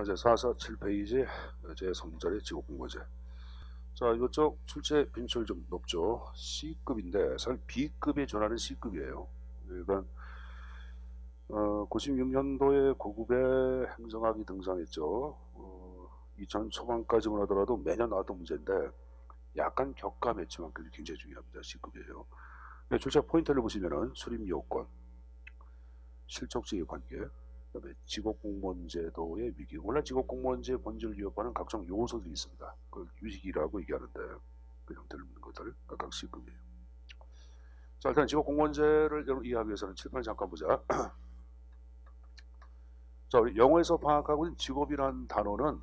자, 이제 447페이지 제3자리 지구공모제. 자, 이쪽 출제 빈출 좀 높죠. C급인데 사실 B급에 준하는 C급이에요. 그러니까 96년도에 고급의 행정학이 등장했죠. 2000 초반까지만 하더라도 매년 나왔던 문제인데 약간 격감했지만 굉장히 중요합니다. C급이에요. 출제 포인트를 보시면은 수립 요건, 실적지의 관계, 그다음에 직업공무원제도의 위기. 원래 직업공무원제 본질을 위협하는 각종 요소들이 있습니다. 그걸 위기라고 얘기하는데 그 형태를 묻는 것들 각각 C급이에요. 자, 일단 직업공무원제를 이해하기 위해서는 칠판을 잠깐 보자. 자, 우리 영어에서 파악하고 있는 직업이라는 단어는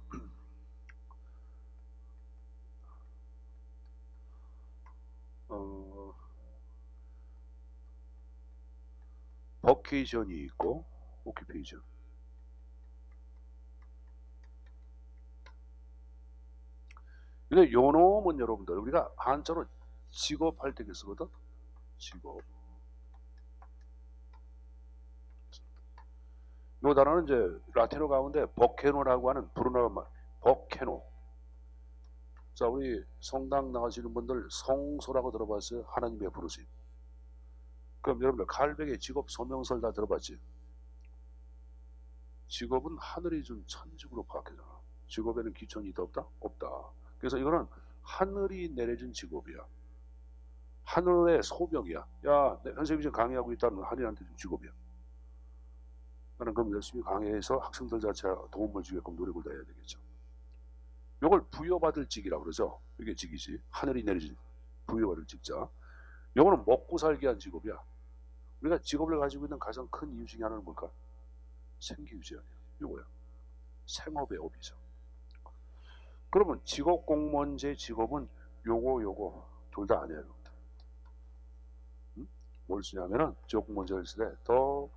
버케이션이 있고 오큐페이션. 근데 요 놈은 여러분들 우리가 한자로 직업할 때 쓰거든. 직업. 요 단어는 이제 라틴어 가운데 버케노라고 하는 부르는 말. 버케노. 자, 우리 성당 나가시는 분들 성소라고 들어봤어요? 하나님의 부르심. 그럼 여러분들 칼백의 직업 소명서를 다 들어봤지? 직업은 하늘이 준 천직으로 파악하잖아. 직업에는 기천이 있다 없다? 없다. 그래서 이거는 하늘이 내려준 직업이야. 하늘의 소명이야. 야, 선생님이 지금 강의하고 있다는 하늘한테 준 직업이야. 나는 그럼 열심히 강의해서 학생들 자체가 도움을 주게끔 노력을 다해야 되겠죠. 이걸 부여받을 직이라고 그러죠. 이게 직이지. 하늘이 내려진 부여받을 직자. 이거는 먹고 살기 위한 직업이야. 우리가 직업을 가지고 있는 가장 큰 이유 중에 하나는 뭘까? 생계유지 아니야. 이거야. 생업의 업이죠. 그러면 직업공무원제 직업은 요거 둘 다 아니에요. 뭘 쓰냐면은 직업공무원제를 쓸 때 더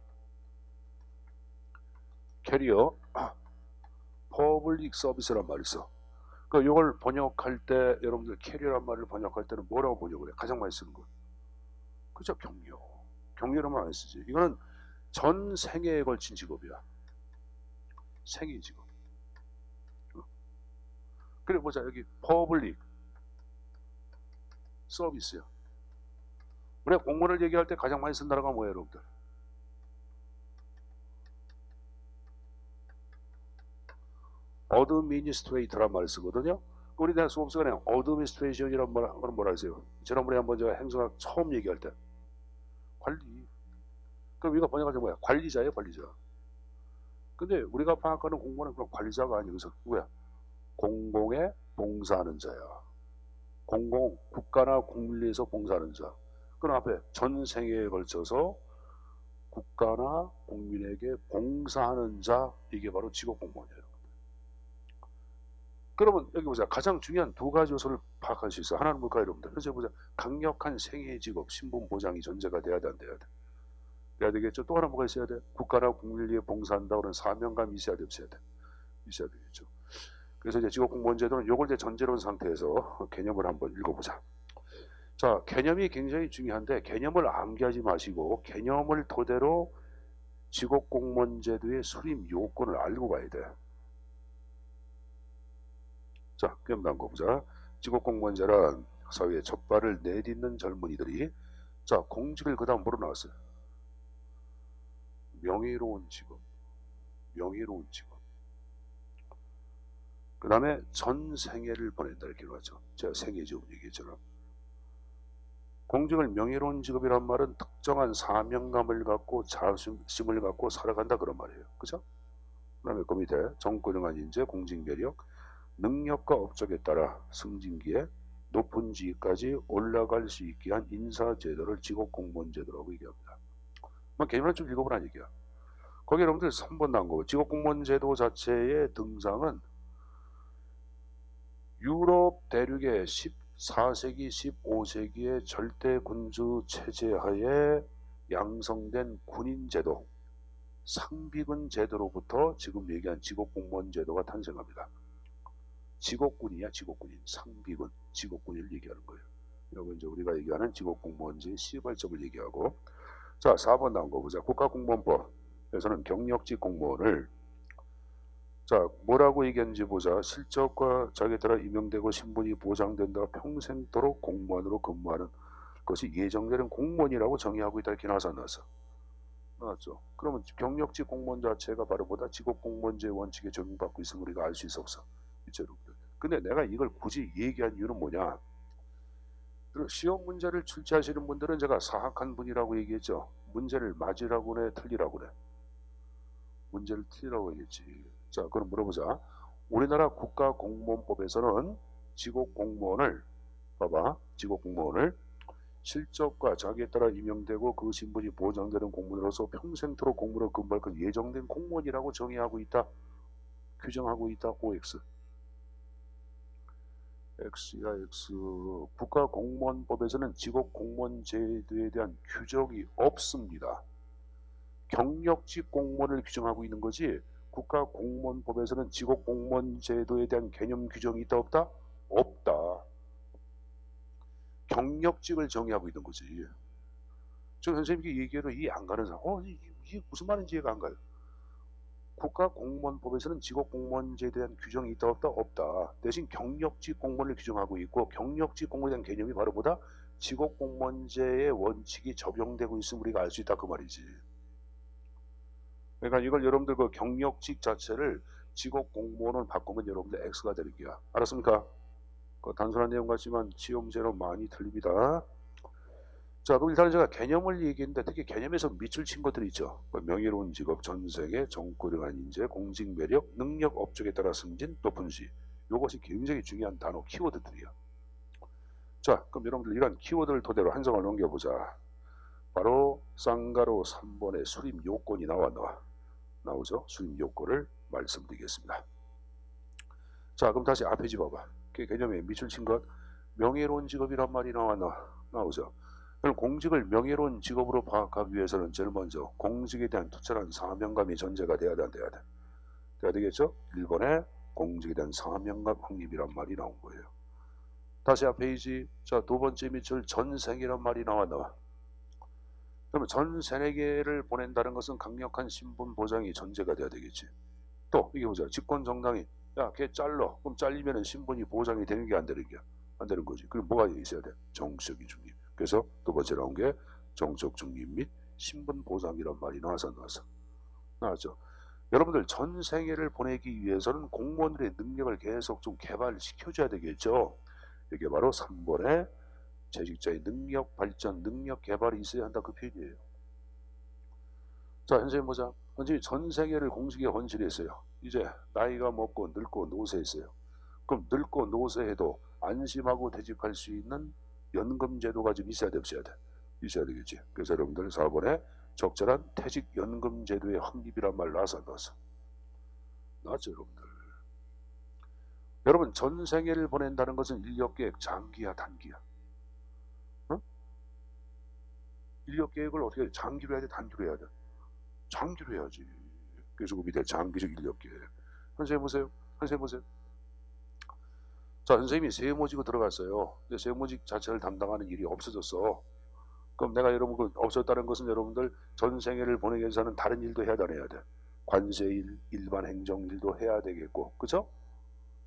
캐리어 퍼블릭 서비스란 말이 있어. 그 이걸 번역할 때 여러분들 캐리어란 말을 번역할 때는 뭐라고 번역을 해? 가장 많이 쓰는 거. 그죠? 경력. 경력이라면 안 쓰지. 이거는 전 생애에 걸친 직업이야. 생애 직업. 그래 보자. 여기 퍼블릭 서비스야. 우리가 공무원을 얘기할 때 가장 많이 쓴 단어가 뭐예요, 여러분들? 어드미니스트레이터란 말을 쓰거든요. 우리 대학 수업 시간에 어드미니스트레이션이란 말은 뭐라 하세요? 지난번에 한번 제가 행정학 처음 얘기할 때 관리. 그럼 이거 번역할 때 뭐야? 관리자예요, 관리자. 근데 우리가 파악하는 공무원은 그럼 관리자가 아니고 누구야? 공공에 봉사하는 자야. 공공, 국가나 국민에서 봉사하는 자. 그럼 앞에 전 생애에 걸쳐서 국가나 국민에게 봉사하는 자, 이게 바로 직업공무원이에요. 그러면 여기 보자. 가장 중요한 두 가지 요소를 파악할 수 있어. 하나는 뭘까요, 여러분들? 현재 보자. 강력한 생애 직업, 신분 보장이 전제가 돼야 돼, 안 돼야 돼? 돼야 되겠죠. 또 하나 뭐가 있어야 돼? 국가나 국민을 위해 봉사한다고 하는 사명감이 있어야 돼, 없어야 돼? 있어야 되겠죠. 그래서 이제 직업공무원제도는 요걸 이제 전제로 한 상태에서 개념을 한번 읽어보자. 자, 개념이 굉장히 중요한데 개념을 암기하지 마시고 개념을 토대로 직업공무원제도의 수립 요건을 알고 가야 돼. 자, 그럼 다음 거 보자. 직업공무원제란 사회에 첫 발을 내딛는 젊은이들이 자, 공직을 그 다음 뭐로 나왔어요? 명예로운 직업. 명예로운 직업. 그 다음에 전 생애를 보낸다 이렇게 나왔죠. 제가 생애 직업 얘기했잖아. 공직을 명예로운 직업이란 말은 특정한 사명감을 갖고 자부심을 갖고 살아간다 그런 말이에요. 그죠? 그 다음에 그 밑에 정권능한 인재, 공직 매력, 능력과 업적에 따라 승진기에 높은 지위까지 올라갈 수 있게 한 인사제도를 직업공무원제도라고 얘기합니다. 개념을 좀 읽어보라는 얘기야. 거기 여러분들 3번 나온 거. 직업공무원제도 자체의 등장은 유럽 대륙의 14세기, 15세기의 절대군주 체제하에 양성된 군인제도, 상비군 제도로부터 지금 얘기한 직업공무원제도가 탄생합니다. 직업군이야, 직업군인. 상비군, 직업군인을 얘기하는 거예요. 이건 이제 우리가 얘기하는 직업공무원제의 시발점을 얘기하고. 자, 4번 나온 거 보자. 국가공무원법에서는 경력직 공무원을 자, 뭐라고 얘기했는지 보자. 실적과 자기에 따라 임명되고 신분이 보장된다. 평생도록 공무원으로 근무하는 것이 예정되는 공무원이라고 정의하고 있다. 이렇게 나왔어 안 나왔어? 나왔죠. 그러면 경력직 공무원 자체가 바로 보다 직업공무원제 원칙에 적용받고 있음을 우리가 알 수 있어 없어? 있죠, 여러분들. 근데 내가 이걸 굳이 얘기한 이유는 뭐냐? 시험 문제를 출제하시는 분들은 제가 사학한 분이라고 얘기했죠. 문제를 맞으라고 그래, 틀리라고 그래? 문제를 틀리라고 얘기했지. 자, 그럼 물어보자. 우리나라 국가공무원법에서는 직업공무원을, 봐봐, 직업공무원을 실적과 자기에 따라 임명되고 그 신분이 보장되는 공무원으로서 평생토록 공무원을 근무할 것 예정된 공무원이라고 정의하고 있다. 규정하고 있다. OX. X야 X. 국가공무원법에서는 직업공무원 제도에 대한 규정이 없습니다. 경력직 공무원을 규정하고 있는 거지 국가공무원법에서는 직업공무원 제도에 대한 개념 규정이 있다 없다? 없다. 경력직을 정의하고 있는 거지. 저 선생님께 얘기해도 이해 안 가는 사람, 이게 무슨 말인지 이해가 안 가요. 국가공무원법에서는 직업공무원제에 대한 규정이 있다 없다? 없다. 대신 경력직 공무원을 규정하고 있고 경력직 공무원에 대한 개념이 바로 보다 직업공무원제의 원칙이 적용되고 있음을 우리가 알 수 있다 그 말이지. 그러니까 이걸 여러분들 그 경력직 자체를 직업공무원을 바꾸면 여러분들 X가 되는 거야. 알았습니까? 그 단순한 내용 같지만 시험제로 많이 틀립니다. 자, 그럼 일단은 제가 개념을 얘기했는데 특히 개념에서 밑줄 친 것들이 있죠. 명예로운 직업, 전세계, 정고령한 인재, 공직 매력, 능력 업적에 따라 승진, 높은 시. 이것이 굉장히 중요한 단어, 키워드들이야. 자, 그럼 여러분들 이런 키워드를 토대로 한 장을 넘겨보자. 바로 쌍가로 3번의 수립 요건이 나오죠. 수립 요건을 말씀드리겠습니다. 자, 그럼 다시 앞에 집어봐. 개념에 밑줄 친 것, 명예로운 직업이란 말이 나오죠. 그럼 공직을 명예로운 직업으로 파악하기 위해서는 제일 먼저 공직에 대한 투철한 사명감이 전제가 돼야 되겠죠? 1번에 공직에 대한 사명감 확립이란 말이 나온 거예요. 다시 앞 페이지. 자, 두 번째 밑줄 전생이란 말이 나와. 그러면 전 세계를 보낸다는 것은 강력한 신분 보장이 전제가 돼야 되겠지. 또 이게 보자. 집권 정당이 야, 걔 잘러. 그럼 잘리면은 신분이 보장이 되는 게 안 되는 거지. 그럼 뭐가 있어야 돼? 정치적인 중립. 그래서 두 번째 나온 게 정적 중립 및 신분 보장이란 말이 나왔죠. 여러분들 전 세계를 보내기 위해서는 공무원들의 능력을 계속 좀 개발시켜줘야 되겠죠. 이게 바로 3번의 재직자의 능력 발전, 능력 개발이 있어야 한다 그 표현이에요. 자, 현재 보자. 현재 전 세계를 공직에 헌신했어요. 이제 나이가 먹고 늙고 노쇠했어요. 그럼 늙고 노쇠해도 안심하고 퇴직할 수 있는 연금 제도가 좀 있어야 돼, 없어야 돼? 있어야 되겠지. 그래서 여러분들 4번에 적절한 퇴직 연금 제도의 확립이란 말 나왔어. 나왔죠, 여러분들. 여러분 전 세계를 보낸다는 것은 인력 계획 장기야, 단기야? 인력 계획을 어떻게 해? 장기로 해야 돼, 단기로 해야 돼? 장기로 해야지. 그래서 그 밑에 장기적 인력 계획. 선생님 보세요. 자, 선생님이 세무직으로 들어갔어요. 근데 세무직 자체를 담당하는 일이 없어졌어. 그럼 내가 여러분 없었다는 것은 여러분들 전 생애를 보내기 위해서는 다른 일도 해야 돼. 관세일, 일반 행정일도 해야 되겠고, 그죠?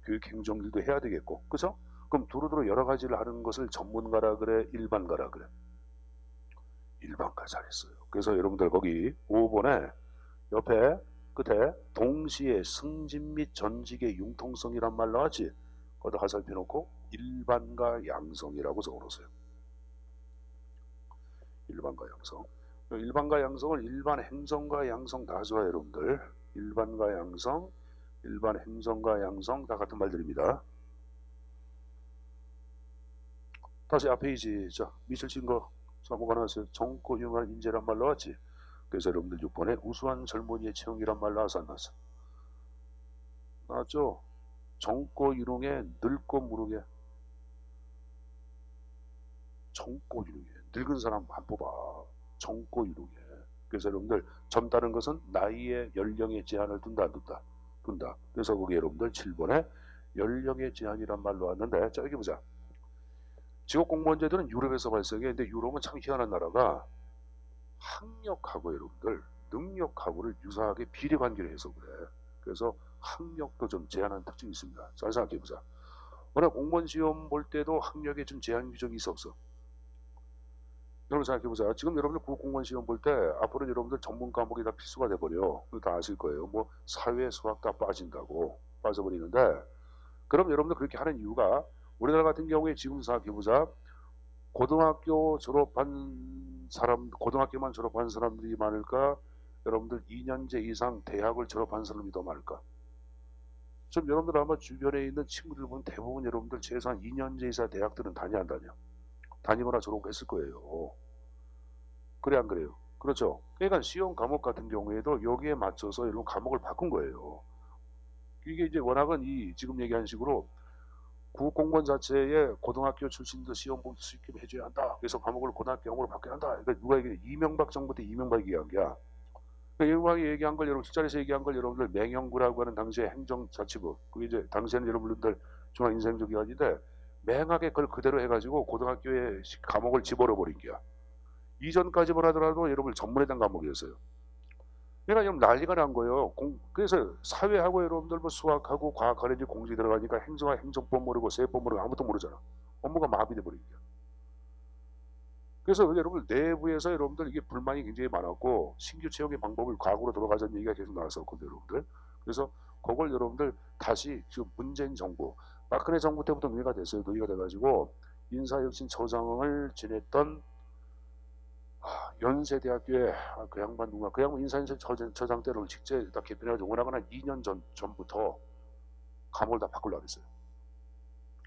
교육 행정일도 해야 되겠고, 그죠? 그럼 두루두루 여러 가지를 하는 것을 전문가라 그래, 일반가라 그래? 일반가 잘했어요. 그래서 여러분들 거기 5번에 옆에 끝에 동시에 승진 및 전직의 융통성이란 말 나왔지? 거기다 화살표 놓고 일반과 양성이라고 적어놓으세요. 일반과 양성. 일반과 양성을 일반 행정과 양성 다 좋아요, 여러분들. 일반과 양성, 일반 행정과 양성 다 같은 말들입니다. 다시 앞 페이지. 자, 밑줄 친 거. 자, 뭐가 나왔어요? 정고 유능한 인재란 말 나왔지? 그래서 여러분들 6번에 우수한 젊은이의 채용이란 말 나왔어, 안 나왔어? 나왔죠? 정고 유능에 늙고 무능에. 정고 유능에. 늙은 사람 안 뽑아. 정고 유능에. 그래서 여러분들 젊다는 것은 나이의 연령의 제한을 둔다, 안 둔다? 둔다. 그래서 거기 여러분들 7번에 연령의 제한이란 말로 왔는데, 자, 여기 보자. 직업공무원제도는 유럽에서 발생해. 근데 유럽은 참 희한한 나라가 학력하고 여러분들 능력하고를 유사하게 비례관계를 해서 그래. 그래서 학력도 좀 제한하는 특징이 있습니다. 잘 생각해보자. 워낙 공무원 시험 볼 때도 학력에 좀 제한 규정이 있어 없어? 여러분 생각해보자. 지금 여러분들 국공무원 시험 볼 때 앞으로 여러분들 전문 과목이 다 필수가 돼버려. 그거 다 아실 거예요. 뭐 사회, 수학 다 빠진다고 빠져버리는데, 그럼 여러분들 그렇게 하는 이유가, 우리나라 같은 경우에 지금 생각해보자. 고등학교 졸업한 사람, 고등학교만 졸업한 사람들이 많을까? 여러분들 2년제 이상 대학을 졸업한 사람이 더 많을까? 좀 여러분들 아마 주변에 있는 친구들 보면 대부분 여러분들 최소한 2년제 이상 대학들은 다니 안 다녀? 다니거나 졸업했을 거예요. 그래 안 그래요? 그렇죠. 그러니까 시험 과목 같은 경우에도 여기에 맞춰서 이런 과목을 바꾼 거예요. 이게 이제 워낙은 이 지금 얘기한 식으로 국공무원 자체에 고등학교 출신도 시험 볼 수 있게 해줘야 한다. 그래서 과목을 고등학교형으로 바꿔야 한다. 그러니까 누가 얘기해? 이명박 정부 때 이명박이 얘기한 게야. 그러니까 이명박이 얘기한 걸 여러분 술자리에서 얘기한 걸 여러분들 맹영구라고 하는 당시의 행정자치부, 그게 이제 당시에는 여러분들 중앙인사행정기관인데 맹하게 그걸 그대로 해가지고 고등학교에 과목을 집어넣어 버린 게야. 이전까지만 하더라도 여러분 전문에 대한 과목이었어요. 그러니까 좀 난리가 난 거예요. 그래서 사회하고 여러분들 뭐 수학하고 과학하는 이제 공지 들어가니까 행정학, 행정법 모르고 세법 모르고 아무것도 모르잖아. 업무가 마비돼 버린 거야. 그래서 여러분 내부에서 여러분들 이게 불만이 굉장히 많았고 신규 채용의 방법을 과거로 돌아가자는 얘기가 계속 나왔었거든요, 여러분들. 그래서 그걸 여러분들 다시 지금 문재인 정부, 박근혜 정부 때부터 논의가 됐어요. 논의가 돼가지고 인사혁신처장을 지냈던 연세대학교에 그 양반 누가 그 양반 인사혁신처장 때를 직접 다 개편해가지고 워낙은 한 2년 전부터 감옥을 다 바꾸려고 했어요.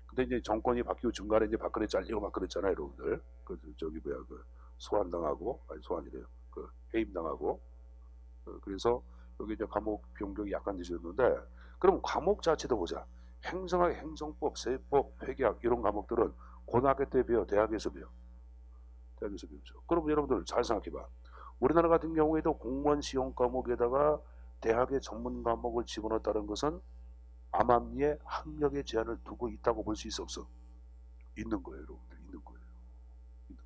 근데 이제 정권이 바뀌고 중간에 이제 박근혜 잘리고 막 그랬잖아요, 여러분들. 그 저기 뭐야 그 소환당하고 아니 소환이래요. 그 해임당하고 그래서 여기 이제 감옥 변경이 약간 늦었는데, 그럼 과목 자체도 보자. 행정학, 행정법, 세법, 회계학 이런 과목들은 고등학교 때 배워, 대학에서 배워. 대학에서 배우죠. 그럼 여러분들 잘 생각해봐. 우리나라 같은 경우에도 공무원 시험 과목에다가 대학의 전문 과목을 집어넣었다는 것은 암암리에 학력의 제한을 두고 있다고 볼 수 있어 없어? 있는 거예요, 여러분들. 있는 거예요. 있는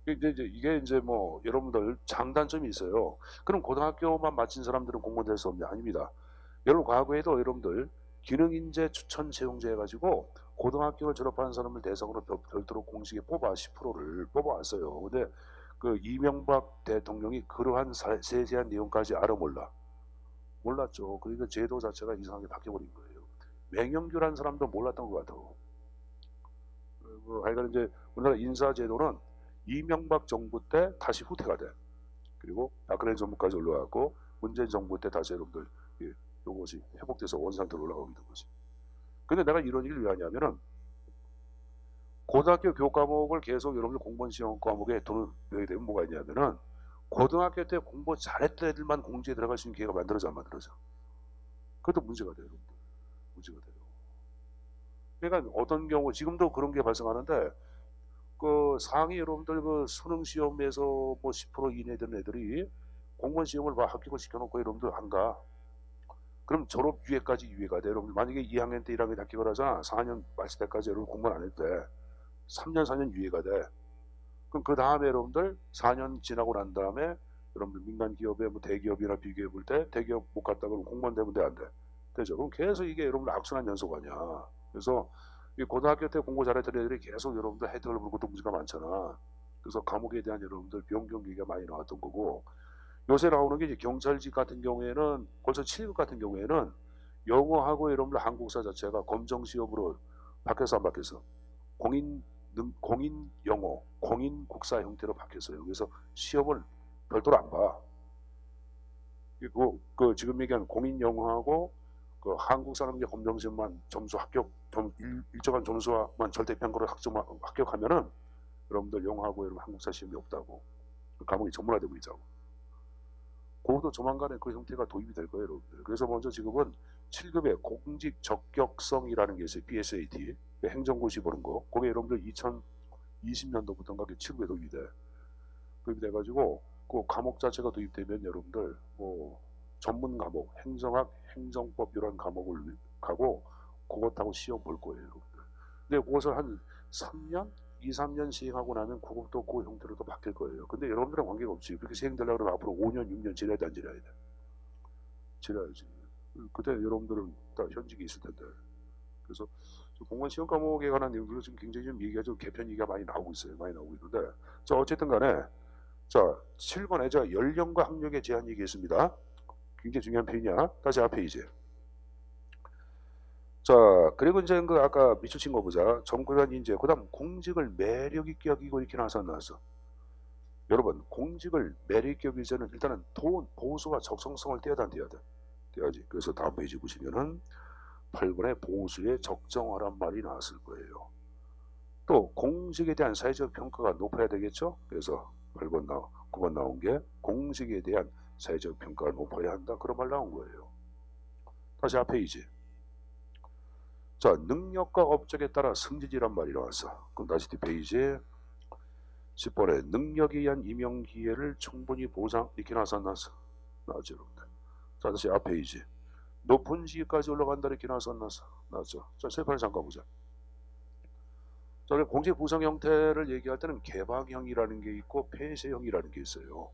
거예요. 이게 이제 뭐 여러분들 장단점이 있어요. 그럼 고등학교만 마친 사람들은 공무원 될 수 없냐? 아닙니다. 여러분 과거에도 여러분들 기능인재 추천 채용제 해가지고 고등학교를 졸업한 사람을 대상으로 별도로 공식에 뽑아 10%를 뽑아왔어요. 근데 그 이명박 대통령이 그러한 세세한 내용까지 알아 몰라? 몰랐죠. 그러니까 제도 자체가 이상하게 바뀌어버린 거예요. 맹영규라는 사람도 몰랐던 것 같아요. 하여간 이제 우리나라 인사제도는 이명박 정부 때 다시 후퇴가 돼. 그리고 박근혜 정부까지 올라왔고 문재인 정부 때 다시 여러분들 요것이 회복돼서 원상태로 올라가고 있는 거지. 근데 내가 이런 얘기를 왜 하냐면은 고등학교 교과목을 계속 여러분들 공무원 시험 과목에 돈을 내게 되면 뭐가 있냐면은 고등학교 때 공부 잘했던 애들만 공지에 들어갈 수 있는 기회가 만들어져 안 만들어져. 그것도 문제가 돼요, 여러분들. 문제가 돼요. 그러니까 어떤 경우 지금도 그런 게 발생하는데 그 상위 여러분들 그 수능 시험에서 뭐 10% 이내 되는 애들이 공무원 시험을 막 합격을 시켜놓고 여러분들 안 가. 그럼 졸업 유예까지 유예가 돼. 여러분 만약에 2학년 때 1학년 합격을 하잖아. 4학년 마칠 때까지 여러분 공부를 안 해도 돼. 3년 4년 유예가 돼. 그럼 그 다음에 여러분들 4년 지나고 난 다음에 여러분들 민간 기업에 뭐 대기업이나 비교해 볼 때 대기업 못 갔다 그러면 공무원 되면 돼 안 돼? 되죠. 그럼 계속 이게 여러분들 악순환 연속 아니야. 그래서 이 고등학교 때 공부 잘했던 애들이 계속 여러분들 혜택을 받고 또 문제가 많잖아. 그래서 감옥에 대한 여러분들 변경 얘기가 많이 나왔던 거고, 요새 나오는 게 이제 경찰직 같은 경우에는 벌써 7급 같은 경우에는 영어하고 여러분들 한국사 자체가 검정 시험으로 바뀌어서 안 바뀌어서 공인 영어, 공인 국사 형태로 바뀌었어요. 그래서 시험을 별도로 안 봐. 그 지금 얘기한 공인 영어하고 그 한국사는 이제 검정 시험만 점수 합격, 일정한 점수만 절대 평가로 합격하면은 여러분들 영어하고 여러분 한국사 시험이 없다고. 그 과목이 전문화되고 있자고. 그것도 조만간에 그 형태가 도입이 될 거예요, 여러분들. 그래서 먼저 지금은 7급의 공직 적격성이라는 게 있어요. PSAT. 행정고시 보는 거. 그게 여러분들 2020년도부터인가 7급에 도입이 돼. 도입이 돼가지고 그 과목 자체가 도입되면 여러분들 뭐 전문 과목, 행정학, 행정법 이런 과목을 가고 그것하고 시험 볼 거예요, 여러분들. 근데 그것을 한 3년? 2, 3년 시행하고 나면 그것도 그 형태로 또 바뀔 거예요. 근데 여러분들랑 관계가 없지. 그렇게 시행되려고 그러면 앞으로 5년, 6년 지나야 돼, 안 지나야 돼. 지나야지. 그때 여러분들은 다 현직에 있을 텐데. 그래서 공무원 시험 과목에 관한 내용들로 지금 굉장히 좀 얘기가 좀 개편 얘기가 많이 나오고 있어요. 많이 나오고 있는데. 자, 어쨌든 간에 자, 7번에 자, 연령과 학력에 제한 얘기했습니다. 굉장히 중요한 페이지야. 다시 앞에 이제. 자, 그리고 이제 그 아까 밑줄 친 거 보자. 정부관 인재. 그다음 공직을 매력 있게 여기고 이렇게 나왔어 안 나왔어? 여러분, 공직을 매력 있게 여기기 전에 일단은 돈, 보수와 적성성을 떼야 돼. 떼야지. 그래서 다음 페이지 보시면은 8번에 보수의 적정화란 말이 나왔을 거예요. 또 공직에 대한 사회적 평가가 높아야 되겠죠? 그래서 8번 9번 나온 게 공직에 대한 사회적 평가가 높아야 한다. 그런 말 나온 거예요. 다시 앞에 이제. 자, 능력과 업적에 따라 승진이란 말이 나왔어. 그럼 다시 뒷페이지에 10번에 능력에 의한 임용 기회를 충분히 보상 이렇게 나왔어 안 나왔어? 나왔죠 여러분들. 자, 다시 앞에 이제. 높은 지위까지 올라간다 이렇게 나왔어 안 나왔어? 나왔죠. 자, 세판을 잠깐 보자. 자, 공직 구성 형태를 얘기할 때는 개방형이라는 게 있고 폐쇄형이라는 게 있어요.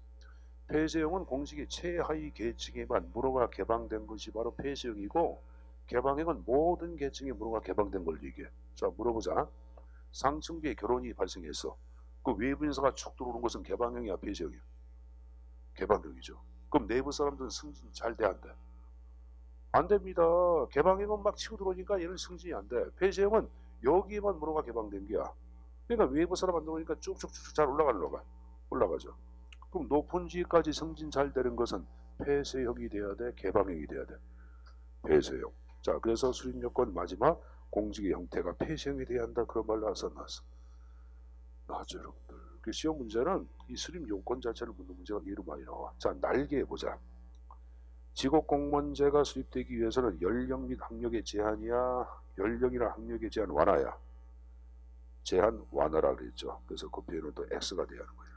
폐쇄형은 공직의 최하위 계층에만 무료가 개방된 것이 바로 폐쇄형이고, 개방형은 모든 계층에 무료가 개방된 걸 얘기해. 자, 물어보자. 상층부에 결혼이 발생했어. 그 외부 인사가 축 들어오는 것은 개방형이야, 폐쇄형이야? 개방형이죠. 그럼 내부 사람들은 승진 잘 돼, 안 돼? 안 됩니다. 개방형은 막 치고 들어오니까 얘는 승진이 안 돼. 폐쇄형은 여기만 무료가 개방된 게야. 그러니까 외부 사람 안 들어오니까 쭉쭉쭉 잘 올라가죠. 그럼 높은 지위까지 승진 잘 되는 것은 폐쇄형이 돼야 돼, 개방형이 돼야 돼? 폐쇄형. 자, 그래서 수립 요건 마지막 공직의 형태가 폐쇄형이 돼야 한다. 그런 말 나왔어. 나왔죠, 여러분들. 그 시험 문제는 이 수립 요건 자체를 묻는 문제가 예로 많이 나와. 자, 날개 보자. 직업 공무원제가 수립되기 위해서는 연령 및 학력의 제한이야, 연령이나 학력의 제한 완화야? 제한 완화라 그랬죠. 그래서 그 표현은 또 X가 돼야 하는 거예요.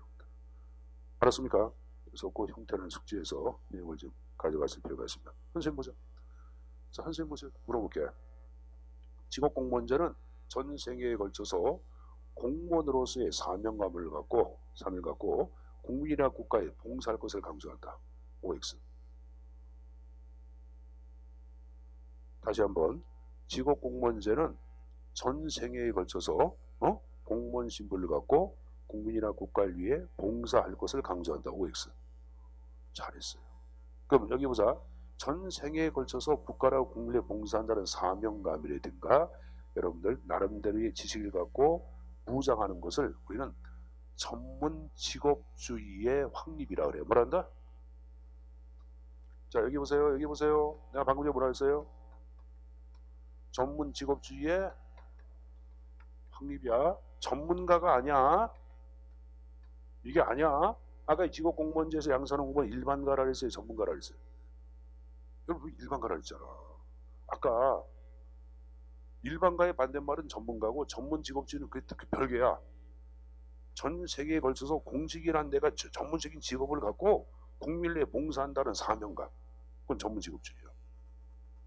알았습니까? 그래서 그 형태는 숙지해서 내용을 좀 가져갔을 필요가 있습니다. 선생님 보자. 자, 선생님 보세요. 물어볼게. 직업 공무원제는 전 생애에 걸쳐서 공무원으로서의 사명감을 갖고 국민이나 국가에 봉사할 것을 강조한다. OX. 다시 한번. 직업 공무원제는 전 생애에 걸쳐서 공무원 신분을 갖고 국민이나 국가를 위해 봉사할 것을 강조한다. OX. 잘했어요. 그럼 여기 보자. 전 생애에 걸쳐서 국가라고 국민에 봉사한다는 사명감이라든가 여러분들 나름대로의 지식을 갖고 무장하는 것을 우리는 전문 직업주의의 확립이라 그래요. 뭐란다? 자, 여기 보세요. 내가 방금 전에 뭐라 했어요? 전문 직업주의의 확립이야. 전문가가 아니야. 이게 아니야. 아까 직업 공무원제에서 양산한 공무원 일반가라 그랬어요, 전문가라 그랬어요? 여러분 일반가라 그랬잖아. 아까 일반가의 반대말은 전문가고 전문 직업주의는 그 별개야. 전 세계에 걸쳐서 공직이란 데가 전문적인 직업을 갖고 국민에 봉사한다는 사명감. 그건 전문 직업주의야.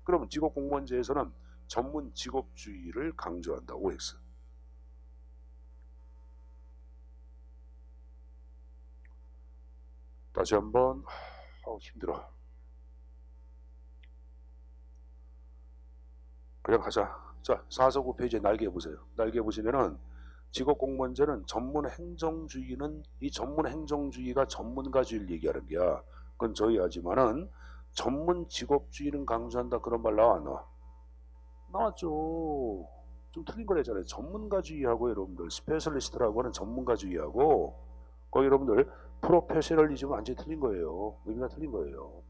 그러면 직업 공무원제에서는 전문 직업주의를 강조한다. OX. 다시 한번. 힘들어. 그냥 가자. 자, 4서 9페이지에 날개 보세요. 날개 보시면은 직업공무원제는 전문 행정주의는 이 전문 행정주의가 전문가주의를 얘기하는 게야. 그건 저희 하지만은 전문 직업주의는 강조한다. 그런 말 나와 안 나와? 나왔죠. 좀 틀린 거래잖아요. 전문가주의하고 여러분들 스페셜리스트라고 하는 전문가주의하고 거기 여러분들 프로페셔널리즘은 완전히 틀린 거예요. 의미가 틀린 거예요.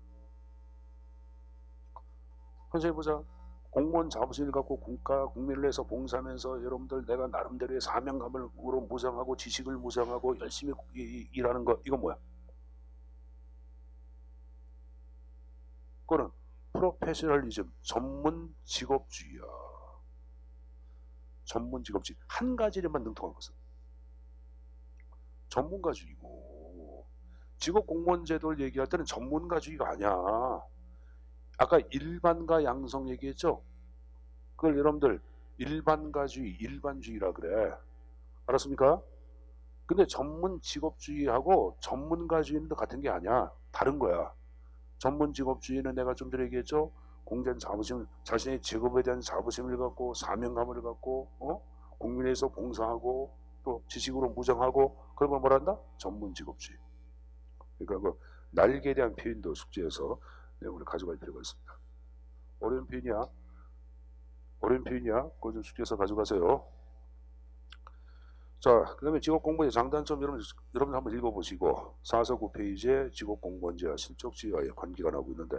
선생님 보자. 공무원 자부심을 갖고 국민을 위해서 봉사하면서 여러분들 내가 나름대로의 사명감을 무장하고 지식을 무장하고 열심히 일하는 거 이건 뭐야? 그거는 프로페셔널리즘, 전문 직업주의야. 전문 직업주의. 한 가지에만 능통한 것은 전문가주의고, 직업 공무원 제도를 얘기할 때는 전문가주의가 아니야. 아까 일반가 양성 얘기했죠? 그걸 여러분들 일반가주의, 일반주의라 그래. 알았습니까? 근데 전문 직업주의하고 전문가주의는 같은 게 아니야. 다른 거야. 전문 직업주의는 내가 좀 전에 얘기했죠. 공전 자부심, 자신의 직업에 대한 자부심을 갖고 사명감을 갖고 국민에서 봉사하고 또 지식으로 무장하고 그런 걸 뭐란다? 전문 직업주의. 그러니까 그 날개에 대한 표현도 숙제에서 내용을 가져갈 필요가 있습니다. 어려운 표현이야. 어려운 표현이야. 그거 좀 숙제에서 가져가세요. 자, 그 다음에 직업공무원의 장단점 여러분 한번 읽어보시고 449페이지에 직업공무원제와 실적주의와의 관계가 나오고 있는데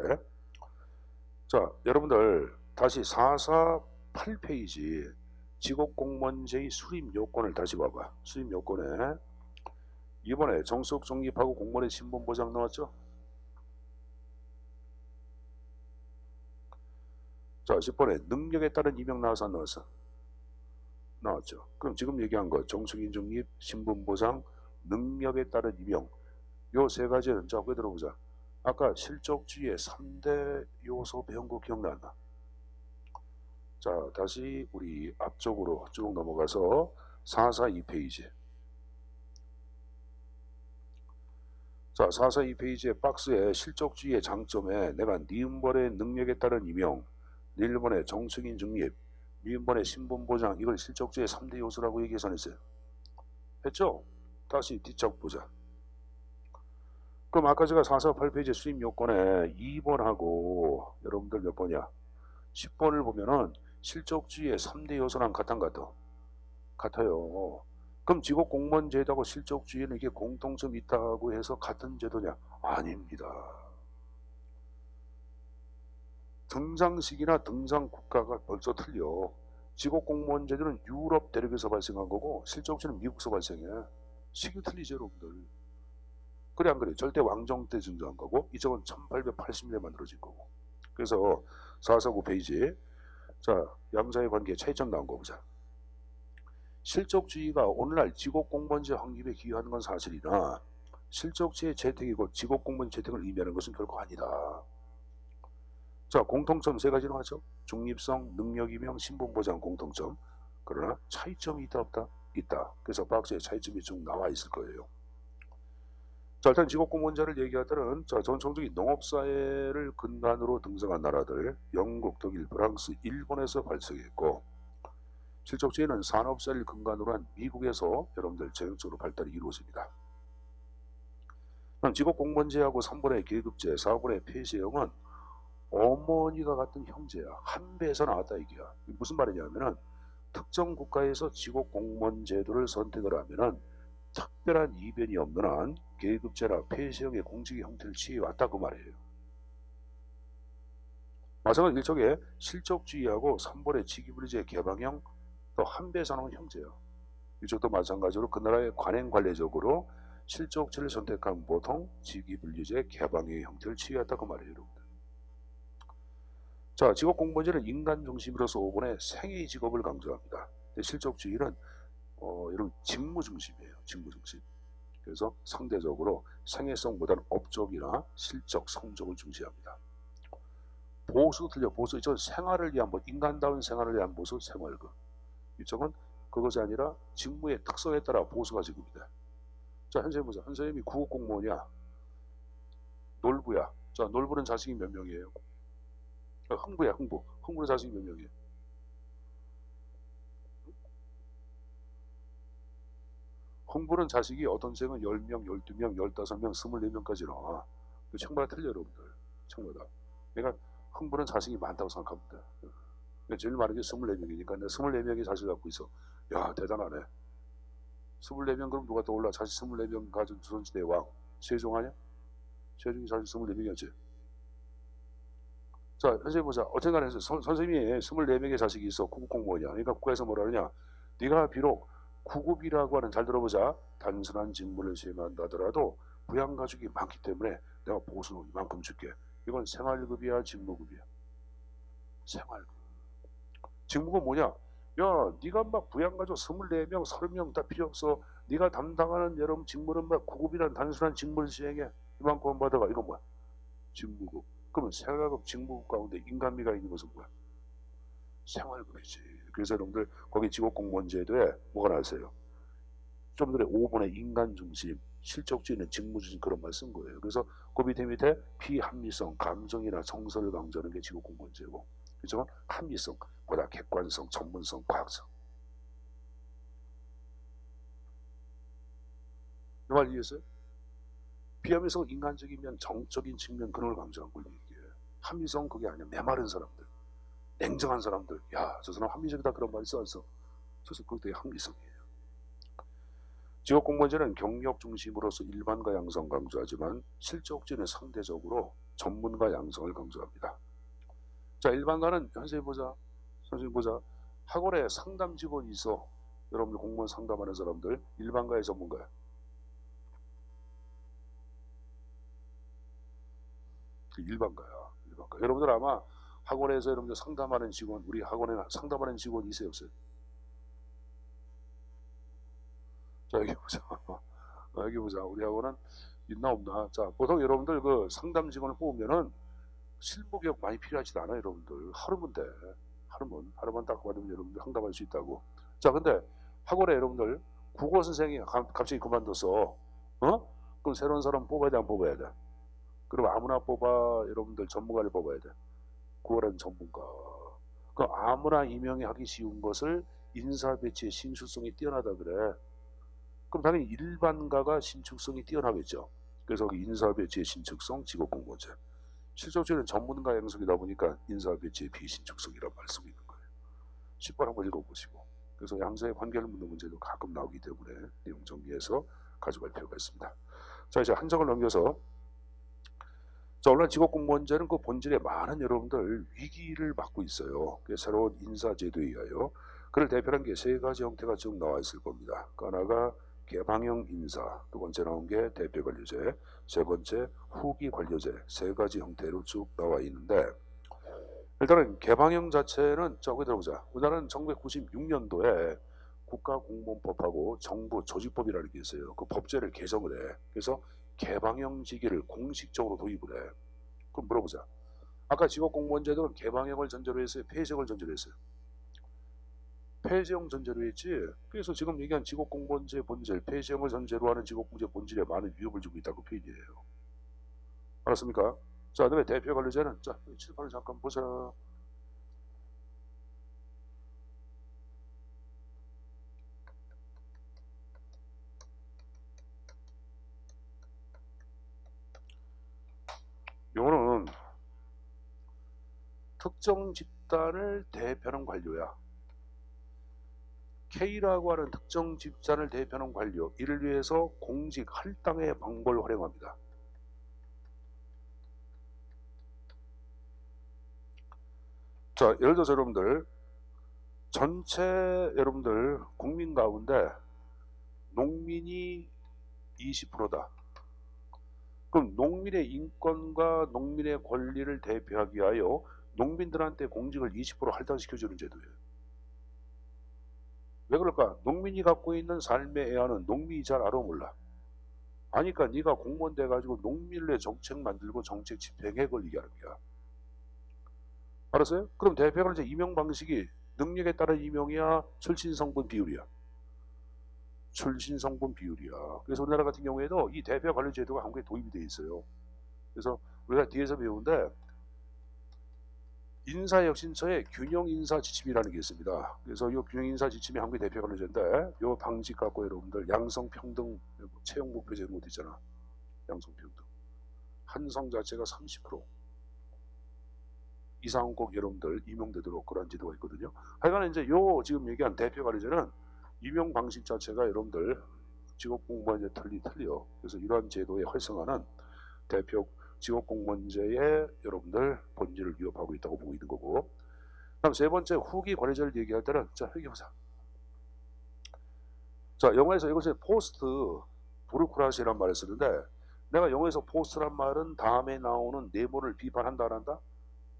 자, 여러분들 다시 448페이지 직업공무원제의 수립 요건을 다시 봐봐. 수립 요건에 이번에 정속 중립하고 공무원의 신분 보장 나왔죠? 자, 10번에 능력에 따른 임용 나와서 안 나왔어? 나왔죠. 그럼 지금 얘기한 거 정숙인 중립, 신분 보장, 능력에 따른 임용 요 세 가지는 자, 왜 들어보자. 아까 실적주의의 3대 요소 배운 거 기억나나? 자, 다시 우리 앞쪽으로 쭉 넘어가서 442페이지. 자, 442페이지의 박스에 실적주의의 장점에 내가 니은번의 능력에 따른 임용, 니은번의 정숙인 중립, 니은번의 신분 보장 이걸 실적주의의 3대 요소라고 얘기해서 했어요. 했죠? 다시 뒤쪽 보자. 그럼 아까 제가 448페이지 수입 요건에 2번하고 여러분들 몇 번이야? 10번을 보면은 실적주의의 3대 요소랑 같은 같아요. 그럼 직업공무원 제도하고 실적주의는 이게 공통점이 있다고 해서 같은 제도냐? 아닙니다. 등장식이나 등장 국가가 벌써 틀려. 직업공무원 제도는 유럽 대륙에서 발생한 거고 실적주의는 미국에서 발생해. 식이 틀리죠, 여러분들. 그래 안 그래? 절대 왕정 때 증정한 거고 이쪽은 1880년에 만들어진 거고. 그래서 449페이지 자, 양자의 관계 차이점 나온 거 보자. 실적주의가 오늘날 직업공무원제 확립에 기여하는 건 사실이나 실적주의의 재택이 곧 직업공무원 재택을 의미하는 것은 결코 아니다. 자, 공통점 세 가지 나왔죠. 중립성, 능력임용, 신분보장 공통점. 그러나 차이점이 있다 없다? 있다. 그래서 박스에 차이점이 쭉 나와 있을 거예요. 자, 일단 직업공무원제를 얘기할 때는 자, 전통적인 농업사회를 근간으로 등장한 나라들 영국, 독일, 프랑스, 일본에서 발생했고 실적주의는 산업사회를 근간으로 한 미국에서 여러분들 전형적으로 발달이 이루어집니다. 직업공무원제하고 3번의 계급제, 4번의 폐쇄형은 어머니가 같은 형제야. 한 배에서 나왔다 이게야. 무슨 말이냐면은 특정 국가에서 직업공무원 제도를 선택을 하면은 특별한 이변이 없는 한 계급제나 폐쇄형의 공직의 형태를 취해왔다 그 말이에요. 마찬가지로 일종의 실적주의하고 3번의 직위분리제 개방형 또 한배에서 나온 형제야. 이쪽도 마찬가지로 그 나라의 관행 관례적으로 실적주의를 선택한 보통 직위분리제 개방형의 형태를 취해왔다 그 말이에요. 여러분들. 자, 직업공무원제는 인간 중심으로서 5번의 생의 직업을 강조합니다. 실적주의는 여러분 직무 중심이에요. 직무 중심. 그래서 상대적으로 생애성보다는 업적이나 실적, 성적을 중시합니다. 보수 틀려. 보수 이쪽은 생활을 위한 인간다운 생활을 위한 보수 생활금. 이쪽은 그것이 아니라 직무의 특성에 따라 보수가 지급이다. 자, 현선생님 보자. 현선생님이 구급공무원이야. 놀부야. 자, 놀부는 자식이 몇 명이에요? 흥부야, 흥부. 흥부는 자식이 몇 명이에요? 흥부는 자식이 어떤 생은 10명, 12명, 15명, 24명까지 나와. 청마다 틀려 여러분들. 청마다. 그러니까 흥부는 자식이 많다고 생각합니다. 제일 많은 게 24명이니까 내가 24명의 자식을 갖고 있어. 야, 대단하네. 24명 그럼 누가 떠올라? 자식 24명 가진 조선시대의 왕. 세종 아니야? 세종이 자식 24명이었지. 자, 선생님 보자. 어쨌든 선생님이 24명의 자식이 있어. 구급공무원이야. 그러니까 국가에서 뭐라 그러냐. 네가 비록 구급이라고 하는, 잘 들어보자, 단순한 직무를 수행한다 하더라도 부양가족이 많기 때문에 내가 보수 이만큼 줄게. 이건 생활급이야, 직무급이야? 생활급. 직무가 뭐냐? 야, 네가 막 부양가족 24명, 30명 다 필요 없어. 네가 담당하는 여러분 직무는 막 구급이란 단순한 직무를 수행해. 이만큼 받아가. 이건 뭐야? 직무급. 그러면 생활급, 직무급 가운데 인간미가 있는 것은 뭐야? 생활급이지. 그래서 여러분들 거기 직업공무원 제도에 뭐가 나왔어요? 좀 전에 5번의 인간 중심, 실적주의는 직무주의 그런 말 쓴 거예요. 그래서 그 밑에 비합리성, 감정이나 정서를 강조하는 게 직업공무원제고, 그렇죠? 합리성, 보다 객관성, 전문성, 과학성. 이 말 이해했어요? 비합리성은 인간적이면 정적인 측면 그런 걸 강조한 걸 얘기해요. 합리성은 그게 아니야. 메마른 사람들, 냉정한 사람들, 야, 저 사람 합리적이다 그런 말이 써서 그게 되게 합리성이에요. 직업공무원제는 경력 중심으로서 일반과 양성 강조하지만 실적주의는 상대적으로 전문가 양성을 강조합니다. 자, 일반가는 선생님 보자. 학원에 상담 직원이 있어. 여러분들 공무원 상담하는 사람들 일반가의 전문가야. 일반가야. 여러분들 아마 학원에서 여러분들 상담하는 직원, 우리 학원에 상담하는 직원 있어요, 없어요? 자, 여기 보자. 여기 보자. 우리 학원은 있나 없나. 자, 보통 여러분들 그 상담 직원을 뽑으면은 실무 교육 많이 필요하지도 않아요, 여러분들. 하루면 돼. 하루만 딱 받으면 여러분들 상담할 수 있다고. 자, 근데 학원에 여러분들 국어 선생이 갑자기 그만둬서, 그럼 새로운 사람 뽑아야 돼, 안 뽑아야 돼? 그럼 아무나 뽑아, 여러분들 전문가를 뽑아야 돼. 국어라는 전문가. 그 아무나 임명이 하기 쉬운 것을 인사 배치의 신축성이 뛰어나다 그래. 그럼 당연히 일반가가 신축성이 뛰어나겠죠. 그래서 인사 배치의 신축성, 직업공무원제. 실적주의는 전문가 양성이다 보니까 인사 배치의 비신축성이라는 말 쓰고 있는 거예요. 10번 한번 읽어보시고. 그래서 양자의 관계를 묻는 문제도 가끔 나오기 때문에 내용 정리해서 가져갈 필요가 있습니다. 자, 이제 한 장을 넘겨서, 자, 오늘 직업공무원제는 그 본질에 많은 여러분들 위기를 맞고 있어요. 새로운 인사제도에 의하여. 그를 대표한 게 세 가지 형태가 쭉 나와 있을 겁니다. 그 하나가 개방형 인사, 두 번째 나온 게 대표 관료제, 세 번째 후기 관료제, 세 가지 형태로 쭉 나와 있는데, 일단은 개방형 자체는 저기 들어보자. 우리나라는 1996년도에 국가공무원법하고 정부 조직법이라는 게 있어요. 그 법제를 개정을 해. 그래서 개방형직위를 공식적으로 도입을 해. 그럼 물어보자. 아까 직업공무원제도는 개방형을 전제로 했어요? 폐지형을 전제로 했어요? 폐지형 전제로 했지. 그래서 지금 얘기한 직업공무원제 본질, 폐지형을 전제로 하는 직업공무원제 본질에 많은 위협을 주고 있다고 표현이에요. 알았습니까? 자, 그다음에 대표 관리제는, 자, 칠판을 잠깐 보자. 요거는 특정 집단을 대표하는 관료야. K라고 하는 특정 집단을 대표하는 관료, 이를 위해서 공직 할당의 방법을 활용합니다. 자, 예를 들어서 여러분들 전체 여러분들 국민 가운데 농민이 20%다. 그럼 농민의 인권과 농민의 권리를 대표하기 위하여 농민들한테 공직을 20% 할당시켜주는 제도예요. 왜 그럴까? 농민이 갖고 있는 삶의 애환은 농민이 잘 알아 몰라. 아니까 네가 공무원 돼가지고 농민을 위해 정책 만들고 정책 집행에 걸리게 하는 거야. 알았어요? 그럼 대표가 이제 임용 방식이 능력에 따른 임용이야, 출신 성분 비율이야. 출신 성분 비율이야. 그래서 우리나라 같은 경우에도 이 대표 관리 제도가 한국에 도입이 돼 있어요. 그래서 우리가 뒤에서 배우는데 인사혁신처에 균형인사 지침이라는 게 있습니다. 그래서 이 균형인사 지침이 한국의 대표 관리제인데 이 방식 갖고 여러분들 양성평등 채용 목표 제도 못 있잖아. 양성평등. 한성 자체가 30% 이상 꼭 여러분들 임용되도록 그런 제도가 있거든요. 하여간 이제 요 지금 얘기한 대표 관리제는 임용 방식 자체가 여러분들 직업공무원제 틀려. 그래서 이러한 제도의 활성화는 대표 직업공무원제의 여러분들 본질을 위협하고 있다고 보고 있는 거고. 다음 세 번째 후기 관리제를 얘기할 때는 자 여기 보자. 자 영어에서 이것을 포스트 브루크라시라는 말을 쓰는데 내가 영어에서 포스트란 말은 다음에 나오는 네모를 비판한다 안 한다?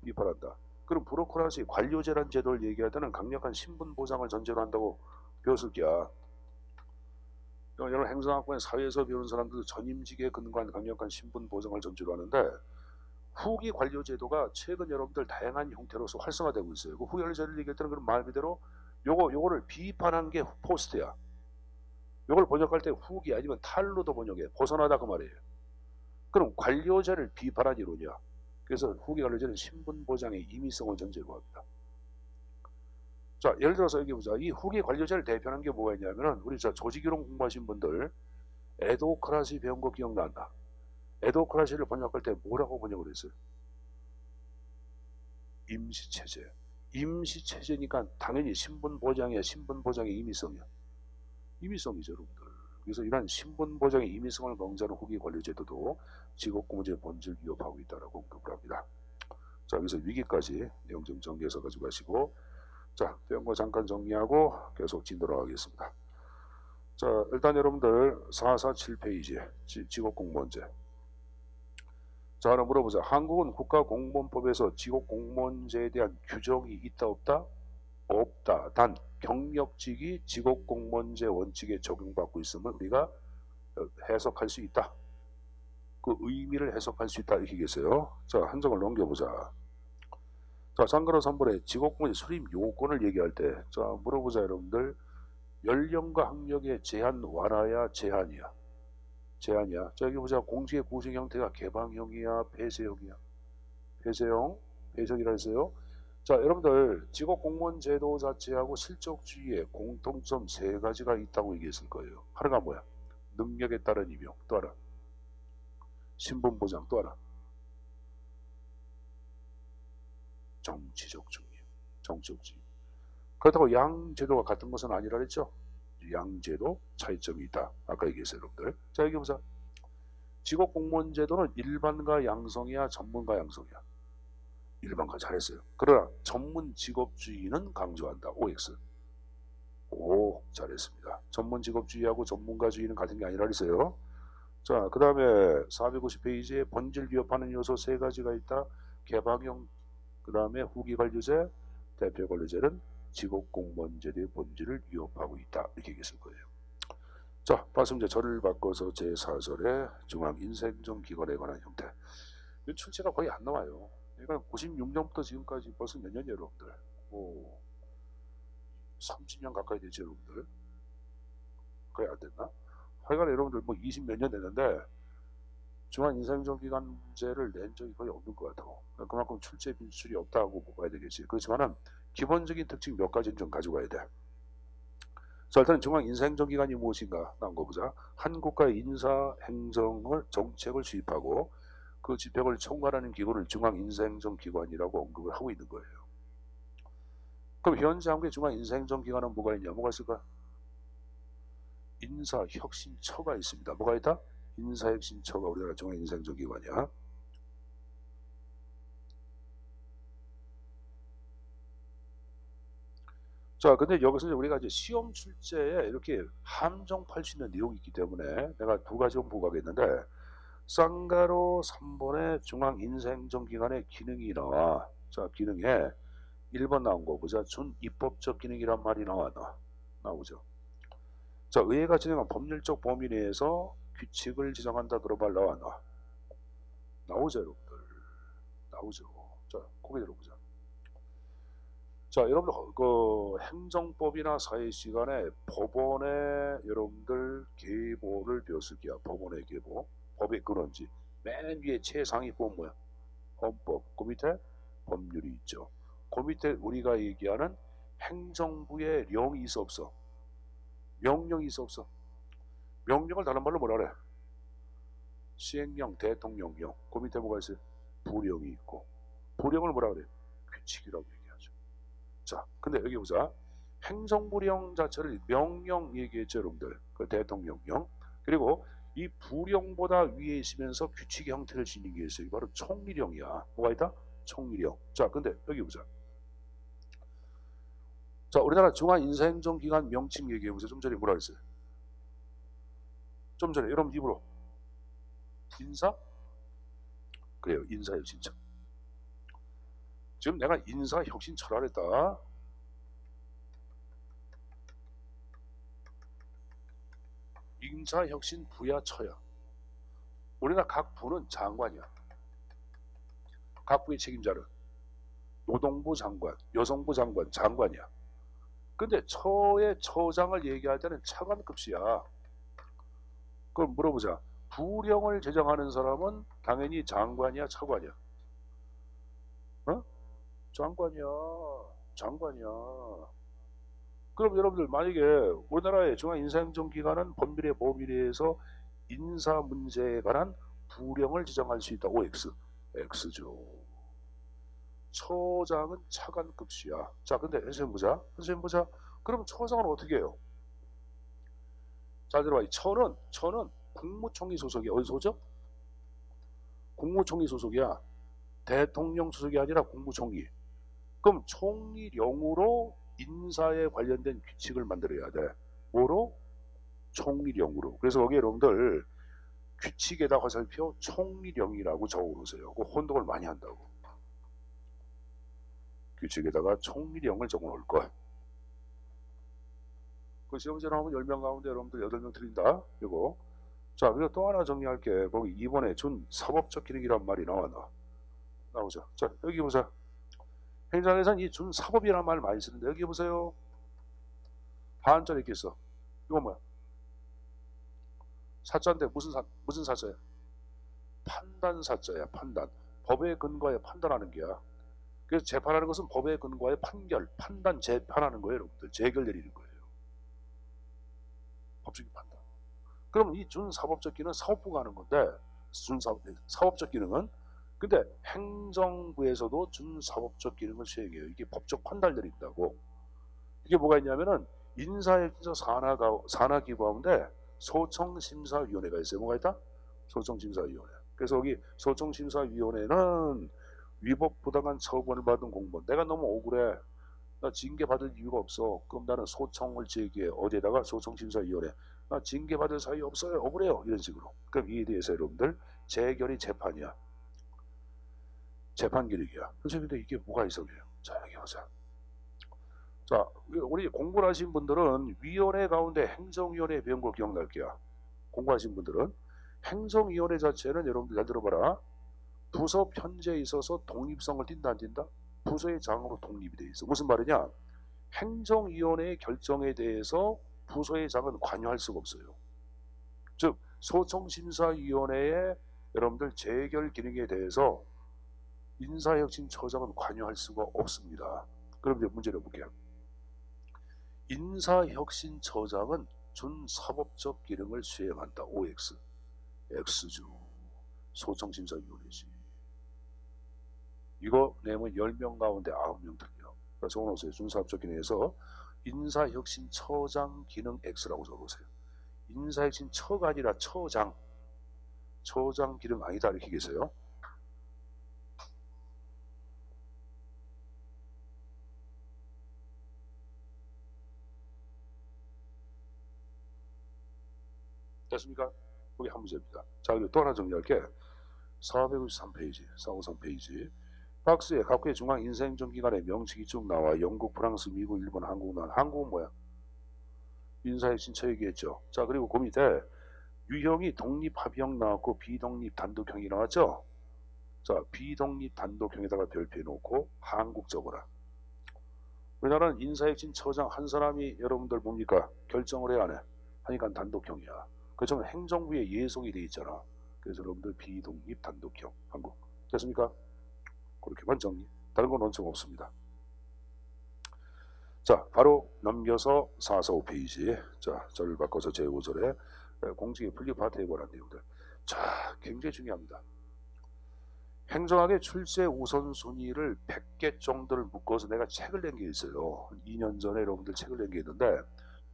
비판한다. 그럼 브루크라시 관료제란 제도를 얘기할 때는 강력한 신분 보장을 전제로 한다고 배웠을 게야. 여러분 행정학과의 사회에서 배우는 사람들도 전임직에 근거한 강력한 신분 보장을 전제로 하는데 후기 관료 제도가 최근 여러분들 다양한 형태로서 활성화되고 있어요. 그 후기 관료 제도를 얘기할 때는 그럼 말 그대로 요거를 비판한 게 포스트야. 이걸 번역할 때 후기 아니면 탈로도 번역해. 벗어나다 그 말이에요. 그럼 관료제를 비판한 이론이야. 그래서 후기 관료제는 신분 보장의 임의성을 전제로 합니다. 자, 예를 들어서 여기 보자. 이 후기 관료제를 대표하는 게 뭐가 있냐면은 우리 조직이론 공부하신 분들 에도크라시 배운 거 기억난다. 에도크라시를 번역할 때 뭐라고 번역을 했어요? 임시체제. 임시체제니까 당연히 신분보장의 임의성이야. 임의성이죠, 여러분들. 그래서 이러한 신분보장의 임의성을 강조하는 후기 관료제도도 직업공무제 본질 위협하고 있다고 언급을 합니다. 자, 여기서 위기까지 내용 좀 정리해서 가지고 가시고, 자, 배운 거 잠깐 정리하고 계속 진도록 하겠습니다. 자, 일단 여러분들 447페이지 직업공무원제. 자, 하나 물어보자. 한국은 국가공무원법에서 직업공무원제에 대한 규정이 있다 없다? 없다. 단 경력직이 직업공무원제 원칙에 적용받고 있음을 우리가 해석할 수 있다. 그 의미를 해석할 수 있다 이렇게 얘기했어요. 자, 한 장을 넘겨보자. 자, 상가로 3번에 직업공무원 수립 요건을 얘기할 때, 자, 물어보자 여러분들. 연령과 학력의 제한 완화야 제한이야? 제한이야. 자, 여기 보자. 공직의 구성 형태가 개방형이야 폐쇄형이야? 폐쇄형? 폐쇄형이라 했어요. 자, 여러분들 직업공무원 제도 자체하고 실적주의에 공통점 3가지가 있다고 얘기했을 거예요. 하나가 뭐야? 능력에 따른 임용. 또 하나 신분보장. 또 하나 정치적 중요. 정치적 중요. 그렇다고 양제도가 같은 것은 아니라 그랬죠. 양제도 차이점이 있다. 아까 얘기했어요, 여러분들. 자, 여기 보자. 직업공무원 제도는 일반과 양성이야 전문가 양성이야? 일반가. 잘했어요. 그러나 전문 직업주의는 강조한다. OX. 오, 잘했습니다. 전문 직업주의하고 전문가주의는 같은 게 아니라 그랬어요. 자, 그 다음에 450페이지에 본질 위협하는 요소 3가지가 있다. 개방형, 그 다음에 후기 관료제, 대표 관료제는 직업공무원제도의 본질을 위협하고 있다. 이렇게 얘기했을 거예요. 자, 말씀제 절을 바꿔서 제4절에 중앙인사행정기관에 관한 형태. 출제가 거의 안 나와요. 그러니까 96년부터 지금까지 벌써 몇 년이에요, 여러분들? 오, 30년 가까이 되죠, 여러분들? 거의 안 됐나? 하여간 여러분들 뭐 20 몇 년 됐는데 중앙인사행정기관제를 낸 적이 거의 없는 것 같아요. 그만큼 출제 빈출이 없다고 봐야 되겠지. 그렇지만은 기본적인 특징 몇 가지는 좀 가지고 가야 돼. 자, 일단 중앙인사행정기관이 무엇인가 나온 거 보자. 한 국가의 인사행정을 정책을 수립하고 그 집행을 총괄하는 기구를 중앙인사행정기관이라고 언급을 하고 있는 거예요. 그럼 현재 한국의 중앙인사행정기관은 뭐가 있냐? 뭐가 있을까? 인사혁신처가 있습니다. 뭐가 있다? 인사혁신처가 우리나라 중앙인사행정기관이야. 자, 근데 여기서 우리가 이제 시험 출제에 이렇게 함정할 수 있는 내용이 있기 때문에 내가 2가지 보고 가겠는데, 쌍가로 3번의 중앙인사행정기관의 기능이 나와. 자, 기능에 1번 나온 거 보자. 준입법적 기능이란 말이 나오죠. 자, 의회가 진행한 법률적 범위 내에서 규칙을 지정한다 그런 말 나오죠, 여러분들. 나오죠. 자, 고개 들어보자. 자, 여러분들 그 행정법이나 사회시간에 법원의 여러분들 계보를 배웠을게요. 법원의 계보. 법의 근원지. 맨 위에 최상위법은 뭐야? 헌법. 그 밑에 법률이 있죠. 그 밑에 우리가 얘기하는 행정부의 령이 있어 없어? 명령이 있어 없어? 명령을 다른 말로 뭐라 그래? 시행령, 대통령령. 그 밑에 뭐가 있어요? 부령이 있고. 부령을 뭐라 그래? 규칙이라고 얘기하죠. 자, 근데 여기 보자. 행정부령 자체를 명령 얘기했죠, 여러분들. 그 대통령령. 그리고 이 부령보다 위에 있으면서 규칙의 형태를 지닌 게 있어요. 바로 총리령이야. 뭐가 있다? 총리령. 자, 근데 여기 보자. 자, 우리나라 중앙인사행정기관 명칭 얘기해보세요. 좀 전에 뭐라 그랬어요? 좀 전에 여러분 입으로. 인사? 그래요. 인사혁신처. 지금 내가 인사혁신처라 그랬다. 인사혁신 부야처야. 우리나라 각 부는 장관이야. 각 부의 책임자는 노동부 장관, 여성부 장관, 장관이야. 근데 처의 처장을 얘기할 때는 차관급이야. 그럼 물어보자. 부령을 제정하는 사람은 당연히 장관이야, 차관이야? 어? 장관이야. 장관이야. 그럼 여러분들 만약에 우리나라의 중앙인사행정기관은 법률에 법률에서 인사 문제에 관한 부령을 지정할 수 있다. OX. X죠. 처장은 차관급수야. 자, 근데 선생님 보자. 선생님 보자. 그럼 처장은 어떻게 해요? 잘 들어봐. 처는 국무총리 소속이야. 어디 소속? 국무총리 소속이야. 대통령 소속이 아니라 국무총리. 그럼 총리령으로 인사에 관련된 규칙을 만들어야 돼. 뭐로? 총리령으로. 그래서 거기에 여러분들 규칙에다 화살표 총리령이라고 적어놓으세요. 그 혼동을 많이 한다고. 규칙에다가 총리령을 적어놓을 거야. 그 시험제로 하면 10명 가운데 여러분들 8명 틀린다. 이거. 자, 그리고 또 하나 정리할게. 거기 이번에 준 사법적 기능이란 말이 나오죠. 자, 여기 보자. 행정에서는 이 준 사법이라는 말 많이 쓰는데 여기 보세요. 한자리 이렇게 있어. 이거 뭐야? 사자인데 무슨 사자야? 판단사자야. 판단. 법에 근거해 판단하는 게야. 그래서 재판하는 것은 법에 근거해 판결, 판단, 재판하는 거예요. 여러분들. 재결 내리는 거예요. 법적인 판단. 그럼 이 준사법적 기능은 사법부가 하는 건데 사법적 기능은 근데 행정부에서도 준사법적 기능을 수행해요. 이게 법적 판단을 내린다고. 이게 뭐가 있냐면은 인사행정 산하기구 가운데 소청심사위원회가 있어요. 뭐가 있다? 소청심사위원회. 그래서 여기 소청심사위원회는 위법 부당한 처분을 받은 공무원. 내가 너무 억울해. 나 징계받을 이유가 없어. 그럼 나는 소청을 제기해. 어디에다가? 소청심사위원회. 나 징계받을 사유 없어요. 억울해요. 이런 식으로. 그럼 이에 대해서 여러분들 재결이 재판이야. 재판 기록이야. 선생님 근데 이게 뭐가 이상해요? 자, 여기 보자. 자, 우리 공부를 하신 분들은 위원회 가운데 행정위원회 배운 거 기억날게요. 공부하신 분들은 행정위원회 자체는 여러분들 잘 들어봐라. 부서 편제에 있어서 독립성을 띈다 안 띈다? 부서의 장으로 독립이 돼 있어. 무슨 말이냐? 행정위원회의 결정에 대해서 부서의 장은 관여할 수가 없어요. 즉 소청심사위원회의 여러분들 재결 기능에 대해서 인사혁신처장은 관여할 수가 없습니다. 그럼 이제 문제를 볼게요. 인사혁신처장은 준사법적 기능을 수행한다. OX. X죠. 소청심사위원회지. 이거 내면 10명 가운데 9명 틀려. 그래서 적어놓으세요. 준사법적 기능에서 인사혁신처장 기능 X라고 적어보세요. 인사혁신처가 아니라 처장. 처장 기능 아니다 이렇게 계세요. 됐습니까? 그게 한 문제입니다. 자, 그리고 또 하나 정리할게. 453페이지, 453페이지. 박스에 각국의 중앙인사행정기관의 명칭이 쭉 나와. 영국, 프랑스, 미국, 일본, 한국 나와. 한국은 뭐야? 인사혁신처 얘기했죠. 자, 그리고 그 밑에 유형이 독립합의형 나왔고 비독립 단독형이 나왔죠. 자, 비독립 단독형에다가 별표 해놓고 한국 적어라. 우리나라는 인사혁신처장 한 사람이 여러분들 뭡니까? 결정을 해야 하네. 하니까 단독형이야. 그렇지만 행정부에 예속이 돼 있잖아. 그래서 여러분들 비독립 단독형 한국. 됐습니까? 그렇게만 정리. 다른 건 원칙 없습니다. 자, 바로 넘겨서 445페이지. 자, 절을 바꿔서 제5절에 공직의 분리 파트에 관한 내용들. 자, 굉장히 중요합니다. 행정학의 출제 우선순위를 100개 정도를 묶어서 내가 책을 낸 게 있어요. 2년 전에 여러분들 책을 낸 게 있는데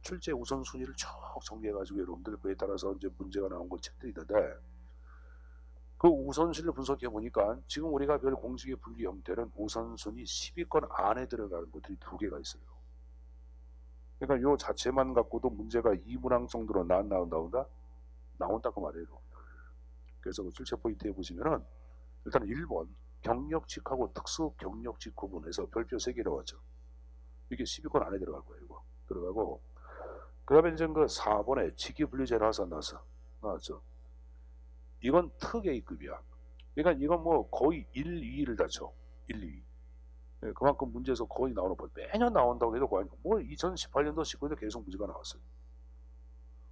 출제 우선순위를 쭉 정리해가지고 여러분들 그에 따라서 이제 문제가 나온 걸 책들이 있는데 그 우선순위를 분석해 보니까 지금 우리가 별 공직의 분리 형태는 우선순위 10위권 안에 들어가는 것들이 2개가 있어요. 그러니까 요 자체만 갖고도 문제가 2문항 정도로 나온다? 나온다고 말해요. 그래서 그 출제 포인트에 보시면은 일단 1번 경력직하고 특수 경력직 구분해서 별표 3개 나왔죠. 이게 10위권 안에 들어갈 거예요. 이거 들어가고 그 다음에 이제 그 4번에 직위분리제 나왔죠. 이건 특A급이야. 그러니까 이건 뭐 거의 1, 2를 다쳐. 1, 2. 네, 그만큼 문제에서 거의 나오는 거 매년 나온다고 해도 뭐 2018년도 19년도 계속 문제가 나왔어요.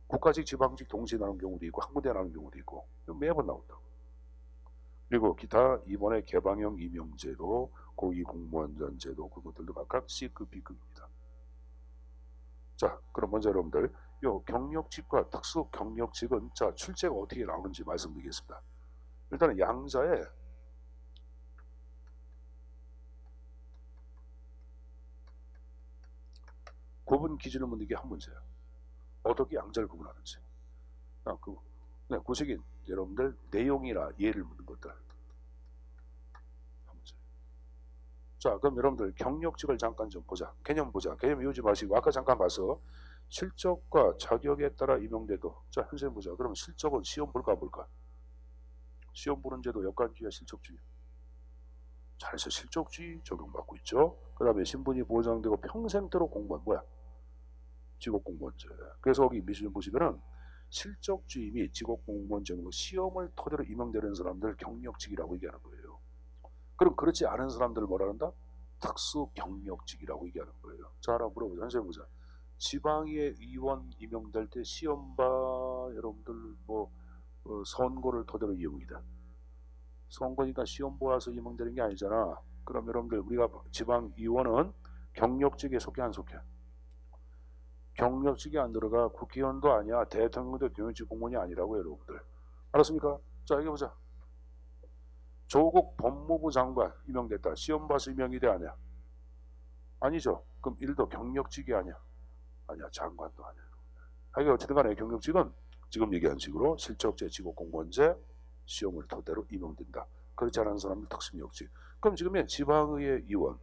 국가직, 지방직 동시에 나오는 경우도 있고 한 군데 나오는 경우도 있고 매번 나온다고. 그리고 기타 이번에 개방형 임용제도, 고위공무원전 제도 그것들도 각각 C급, B급입니다. 자, 그럼 먼저 여러분들 요 경력직과 특수 경력직은 자 출제가 어떻게 나오는지 말씀드리겠습니다. 일단은 양자에 구분 기준을 묻는 게 한 문제예요. 어떻게 양자를 구분하는지. 구식인 여러분들 내용이나 예를 묻는 것들 한 문제. 자, 그럼 여러분들 경력직을 잠깐 좀 보자. 개념 보자. 개념 외우지 마시고 아까 잠깐 봐서 실적과 자격에 따라 임용돼도. 자, 현재 보자. 그럼 실적은 시험 볼까 볼까? 시험 보는 제도 역관주의와 실적주의. 잘해서 실적주의 적용받고 있죠. 그 다음에 신분이 보장되고 평생토록 공무원 뭐야? 직업공무원제. 그래서 여기 미시즌 보시면은 실적주의 및 직업공무원제 시험을 토대로 임용되는 사람들 경력직이라고 얘기하는 거예요. 그럼 그렇지 않은 사람들을 뭐라 한다? 특수 경력직이라고 얘기하는 거예요. 자, 하나 물어보자. 현재 보자. 지방의 의원 임용될 때 시험 봐 여러분들 선거를 토대로 임용이다. 선거니까 시험 보아서 임용되는 게 아니잖아. 그럼 여러분들 우리가 지방 의원은 경력직에 속해 안 속해? 경력직이 안 들어가. 국회의원도 아니야. 대통령도 경력직 공무원이 아니라고 여러분들. 알았습니까? 자, 여기 보자. 조국 법무부 장관 임명됐다. 시험 봐서 임명이 돼 아니야? 아니죠. 그럼 일도 경력직이 아니야? 아니야. 장관도 아니야. 하여간 어쨌든 간에 경력직은 지금 얘기한 식으로 실적제, 직업공무원제 시험을 토대로 임용된다. 그렇지 않은 사람들 특수경력직. 그럼 지금의 지방의회 의원,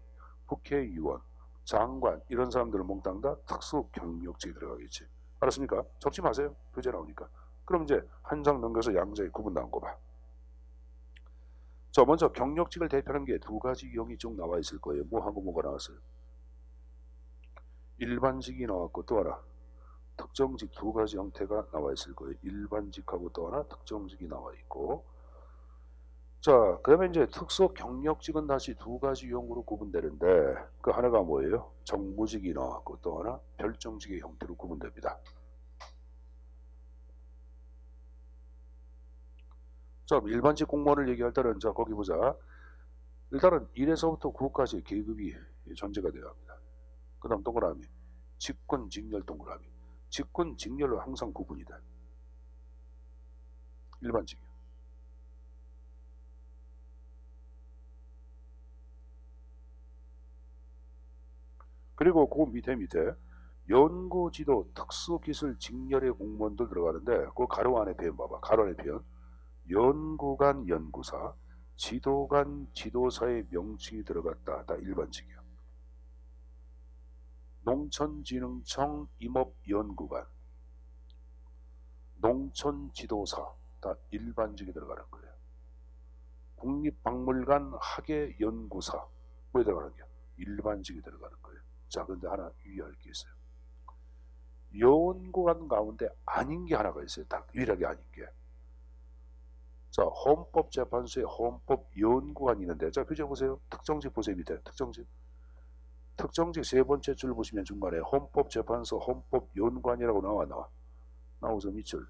국회의원, 장관 이런 사람들을 몽땅 다 특수경력직에 들어가겠지. 알았습니까? 적지 마세요. 교재 나오니까. 그럼 이제 한 장 넘겨서 양자에 구분 나온 거 봐. 자, 먼저 경력직을 대표하는 게 두 가지 유형이 쭉 나와 있을 거예요. 뭐하고 뭐가 나왔어요? 일반직이 나왔고 또 하나 특정직. 두 가지 형태가 나와 있을 거예요. 일반직하고 또 하나 특정직이 나와 있고. 자, 그러면 이제 특수 경력직은 다시 두 가지 유형으로 구분되는데 그 하나가 뭐예요? 정무직이 나왔고 또 하나 별정직의 형태로 구분됩니다. 자, 일반직 공무원을 얘기할 때는 자 거기 보자. 일단은 1에서부터 9까지 계급이 존재가 되어야 합니다. 그 다음 동그라미 직군, 직렬 동그라미. 직군, 직렬로 항상 구분이 돼. 일반직이요. 그리고 그 밑에 연구지도, 특수기술, 직렬의 공무원들 들어가는데 그 가로 안에 표현 봐봐. 가로 안에 표현. 연구관, 연구사, 지도관, 지도사의 명칭이 들어갔다. 다 일반직이야. 농촌진흥청 임업연구관, 농촌지도사 다 일반직이 들어가는 거예요. 국립박물관 학예연구사 뭐에 들어가는 거야? 일반직이 들어가는 거예요. 자, 근데 하나 유의할 게 있어요. 연구관 가운데 아닌 게 하나가 있어요. 딱 유일하게 아닌 게. 자, 헌법재판소에 헌법연구관이 있는데 자, 표제 보세요. 특정직 보세요. 밑에 특정직. 특정직 세 번째 줄 보시면 중간에 헌법재판소 헌법연구관이라고 나와서 밑줄.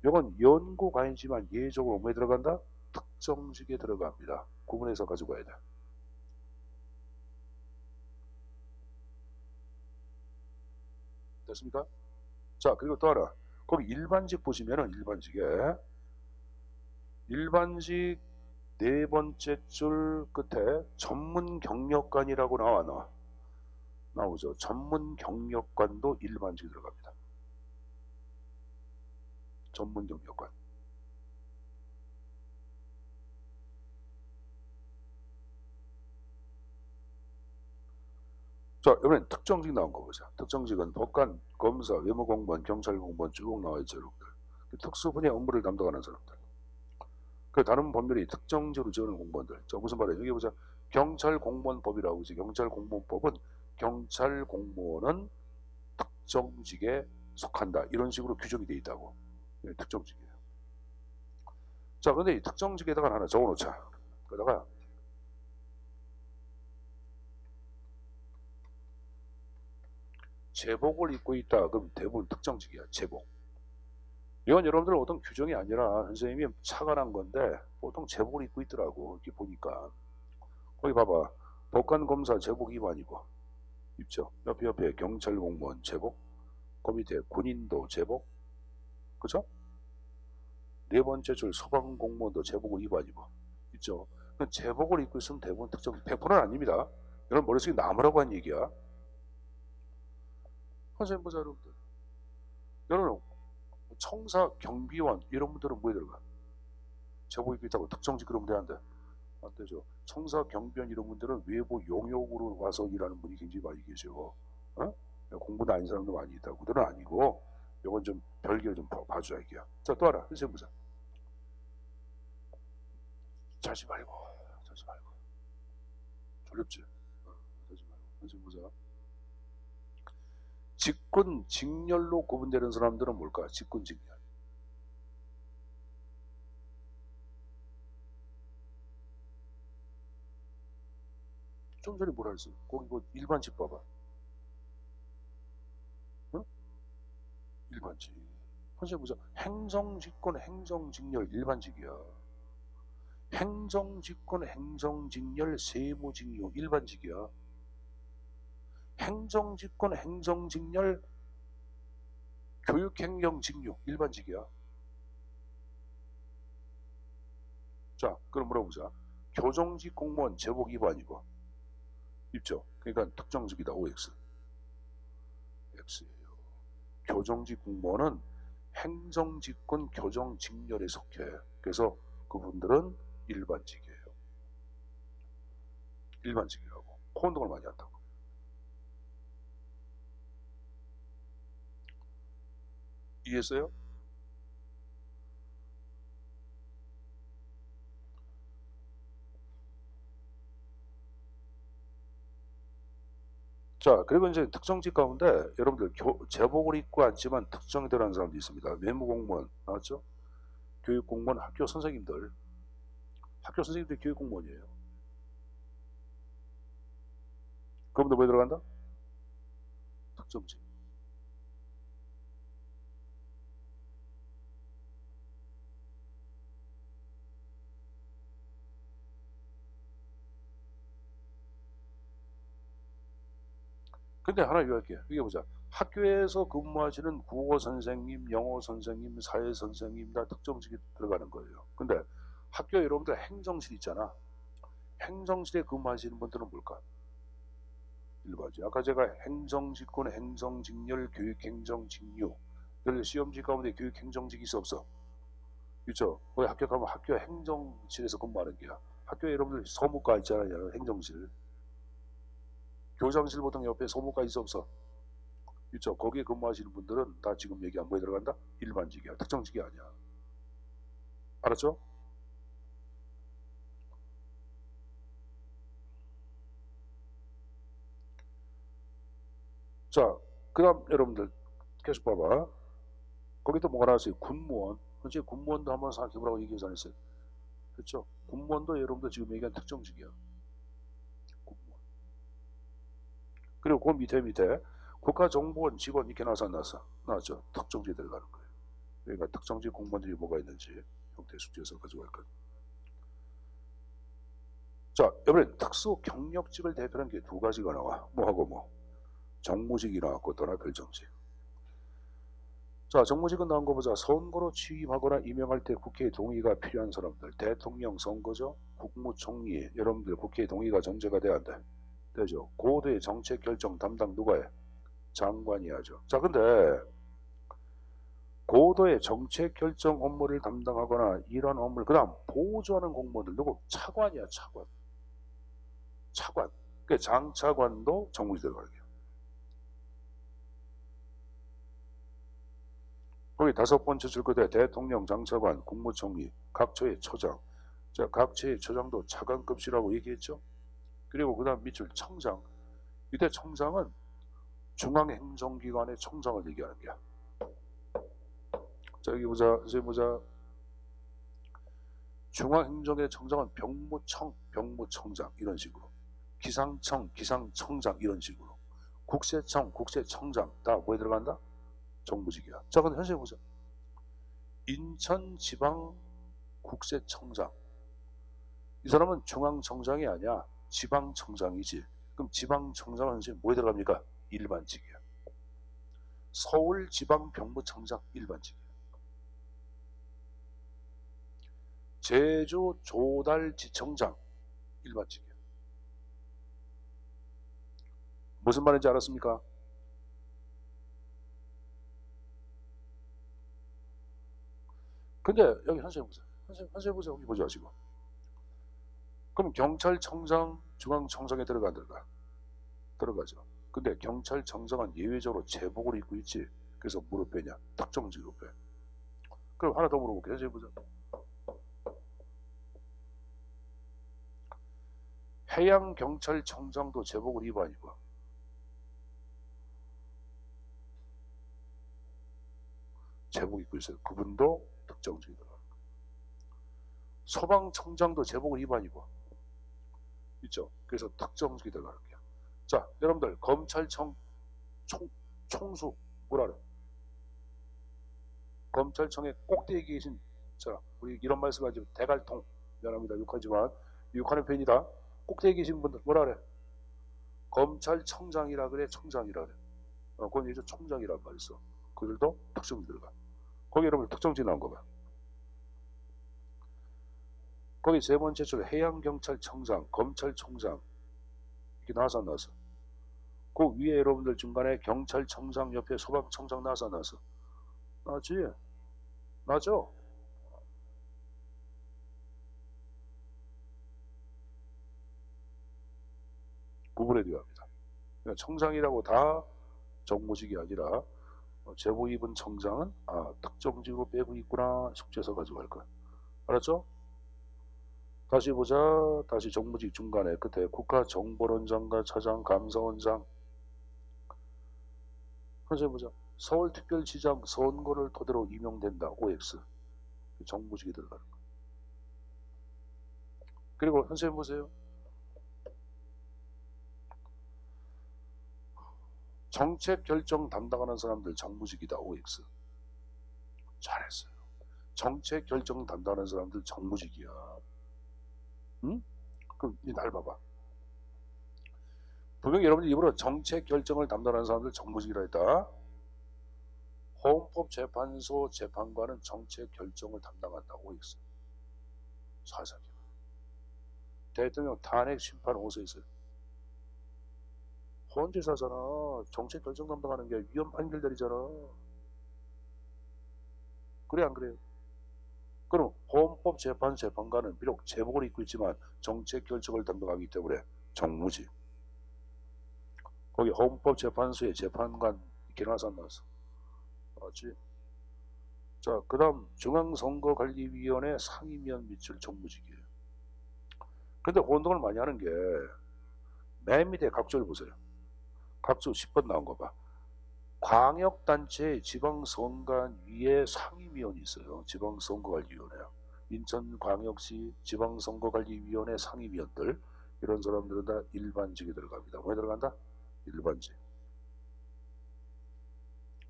이건 연구관이지만 예적으로 뭐에 들어간다? 특정직에 들어갑니다. 구분해서 가지고 가야 돼. 됐습니까? 자, 그리고 또 하나. 거기 일반직 보시면은 일반직 네 번째 줄 끝에 전문 경력관이라고 나오죠. 전문 경력관도 일반직이 들어갑니다. 전문 경력관. 자, 이번엔 특정직 나온 거 보자. 특정직은 법관, 검사, 외무공무원, 경찰공무원 쭉 나와 있죠, 여러분들. 특수 분야 업무를 담당하는 사람들. 그 다른 법률이 특정직으로 지어놓은 공무원들. 자, 무슨 말이에요? 여기 보자. 경찰공무원법이라고 있지. 경찰공무원법은 경찰공무원은 특정직에 속한다. 이런 식으로 규정이 되어 있다고. 네, 특정직이에요. 자, 근데 이 특정직에다가 하나 적어놓자. 그러다가 제복을 입고 있다. 그럼 대부분 특정직이야. 제복. 이건 여러분들 어떤 규정이 아니라 선생님이 착안한 건데 보통 제복을 입고 있더라고. 이렇게 보니까. 거기 봐봐. 법관검사 제복 위반이고 입죠. 옆에 경찰 공무원 제복. 그 밑에 군인도 제복. 그죠? 네 번째 줄 소방공무원도 제복을 위반이고 있죠. 제복을 입고 있으면 대부분 특정 100%는 아닙니다. 여러분 머릿속에 남으라고 한 얘기야. 선생님 보자 여러분들. 여러분 청사, 경비원 이런 분들은 뭐에 들어가? 제복 입고 있다고 특정직 그러면 되는데 안 되죠. 청사, 경비원 이런 분들은 외부 용역으로 와서 일하는 분이 굉장히 많이 계셔. 어? 공부도 아닌 사람도 많이 있다고. 그들은 아니고 이건 좀 별개로 좀 봐줘야 이게야. 자, 또 하나 선생님 보자. 자지 말고 졸렵지? 자지 말고 선생님 보자. 직군, 직렬로 구분되는 사람들은 뭘까? 직군, 직렬. 좀 전에 뭐라 했어? 거기 뭐 일반직 봐봐. 응? 일반직. 선생님 보자. 행정직권, 행정직렬 일반직이야. 행정직권, 행정직렬, 세무직료 일반직이야. 행정직권, 행정직렬, 교육행정직료 일반직이야. 자, 그럼 물어보자. 교정직 공무원 제복 위반이고 입죠. 그러니까 특정직이다. OX. X예요. 교정직 공무원은 행정직권 교정직렬에 속해. 그래서 그분들은 일반직이에요. 일반직이라고. 코 운동을 많이 한다고. 이해했어요? 자, 그리고 이제 특정직 가운데 여러분들 제복을 입고 앉지만 특정이 되는 사람도 있습니다. 외무공무원 나왔죠? 교육공무원, 학교 선생님들. 학교 선생님들이 교육공무원이에요. 그분들 뭐에 들어간다? 특정직. 근데 하나 유의할게요. 이게 보자. 학교에서 근무하시는 국어 선생님, 영어 선생님, 사회 선생님 다 특정직이 들어가는 거예요. 근데 학교 여러분들 행정실 있잖아. 행정실에 근무하시는 분들은 뭘까? 일반직. 아까 제가 행정직권, 행정직렬, 교육행정직료. 시험지 가운데 교육행정직이 있어 없어? 있죠. 거기 학교 가면 학교 행정실에서 근무하는 게야. 학교에 여러분들 소무과 있잖아요. 행정실. 교장실 보통 옆에 소무과 있어 없어? 있죠. 거기에 근무하시는 분들은 다 지금 얘기한 거에 들어간다? 일반직이야. 특정직이 아니야. 알았죠? 자, 그 다음 여러분들 계속 봐봐. 거기도 뭐가 나왔어요? 군무원. 그렇지? 군무원도 한번 생각해보라고 얘기하지 않았어요? 그렇죠? 군무원도 여러분들 지금 얘기한 특정직이야. 군무원. 그리고 그 밑에 국가정보원 직원 이렇게 나와서 안 나왔어? 나왔죠? 특정직에 들어가는 거예요. 그러니까 특정직 공무원들이 뭐가 있는지 형태 숙제에서 가져갈 거예요. 자, 여러분 특수 경력직을 대표하는 게 두 가지가 나와. 뭐하고 뭐. 정무직이 나왔고 또나 별정직. 자, 정무직은 나온 거 보자. 선거로 취임하거나 임명할 때 국회의 동의가 필요한 사람들. 대통령 선거죠. 국무총리. 여러분들 국회의 동의가 전제가 돼야 안 돼. 되죠. 고도의 정책 결정 담당 누가 해? 장관이 하죠. 자, 근데 고도의 정책 결정 업무를 담당하거나 이런 업무를 그 다음 보조하는 공무원들 누구? 차관이야. 차관. 그 장차관도 정무직 들어가게. 거기 다섯 번째 줄 거대 대통령, 장차관, 국무총리, 각처의 처장. 자, 각처의 처장도 차관급이라고 얘기했죠. 그리고 그 다음 밑줄 청장. 이때 청장은 중앙행정기관의 청장을 얘기하는 거야. 자, 여기 보자. 선생님 보자. 중앙행정의 청장은 병무청장 이런 식으로. 기상청, 기상청장 이런 식으로. 국세청, 국세청장 다 뭐에 들어간다? 정무직이야. 자, 근데 현재 보자. 인천지방국세청장. 이 사람은 중앙청장이 아니야. 지방청장이지. 그럼 지방청장은 현재 뭐에 들어갑니까? 일반직이야. 서울지방병무청장 일반직이야. 제주조달지청장 일반직이야. 무슨 말인지 알았습니까? 근데 여기 현재 보자. 현재 보자. 여기 보자 지금. 그럼 경찰청장, 중앙청장에 들어가 안 들어가? 들어가죠. 근데 경찰청장은 예외적으로 제복을 입고 있지. 그래서 무릎 빼냐? 특정직으로 빼. 그럼 하나 더 물어볼게. 현재 보자. 해양경찰청장도 제복을 입어 안 입어? 제복 입고 있어요. 그분도 특정직이 들어가. 소방청장도 제복을 입어 안 입어? 있죠. 그래서 특정직이 들어가는 거야. 자, 여러분들 검찰청 총수 뭐라 그래? 검찰청의 꼭대기에 계신, 자, 우리 이런 말씀하지 대갈통, 미안합니다. 욕하지만 욕하는 편이다. 꼭대기에 계신 분들 뭐라 그래? 검찰청장이라 그래, 청장이라 그래. 그건 이제 총장이란 말 있어. 그들도 특정직 들어가. 거기 여러분 특정직 나온 거 봐. 거기 세 번째 줄 해양경찰청장, 검찰총장 이렇게 나와서 안 나왔어? 그 위에 여러분들 중간에 경찰청장 옆에 소방청장 나와서 안 나왔어? 나왔지? 나죠? 구분해 줘야 합니다. 그러니까 청장이라고 다 정무직이 아니라 제복 입은 청장은 특정직으로 빼고 있구나. 숙제서 가져갈 거야. 알았죠? 다시 보자. 다시 정무직 중간에 끝에 국가정보원장과 차장, 감사원장. 다시 보자. 서울특별시장 선거를 토대로 임용된다. OX. 정무직이 들어가는 거야. 그리고 선생님 보세요. 정책 결정 담당하는 사람들 정무직이다. OX. 잘했어요. 정책 결정 담당하는 사람들 정무직이야. 응? 그럼 날 봐봐. 분명히 여러분들 입으로 정책 결정을 담당하는 사람들 정무직이라 했다. 헌법재판소 재판관은 정책 결정을 담당한다. OX. 사사기. 대통령 탄핵 심판 오서 있어요. 헌재사잖아. 정책 결정 담당하는 게 위헌 판결들이잖아. 그래 안 그래요? 그럼 헌법재판 재판관은 비록 제복을 입고 있지만 정책 결정을 담당하기 때문에 정무직. 거기 헌법재판소의 재판관 이렇게 나와서 안 나왔어? 맞지? 자, 그 다음 중앙선거관리위원회 상임위원 밑줄 정무직이에요. 근데 혼동을 많이 하는 게 맨 밑에 각조를 보세요. 각조 10번 나온 거 봐. 광역단체 지방선관위에 상임위원이 있어요. 지방선거관리위원회. 인천광역시 지방선거관리위원회 상임위원들, 이런 사람들은 다 일반직이 들어갑니다. 뭐에 들어간다? 일반직.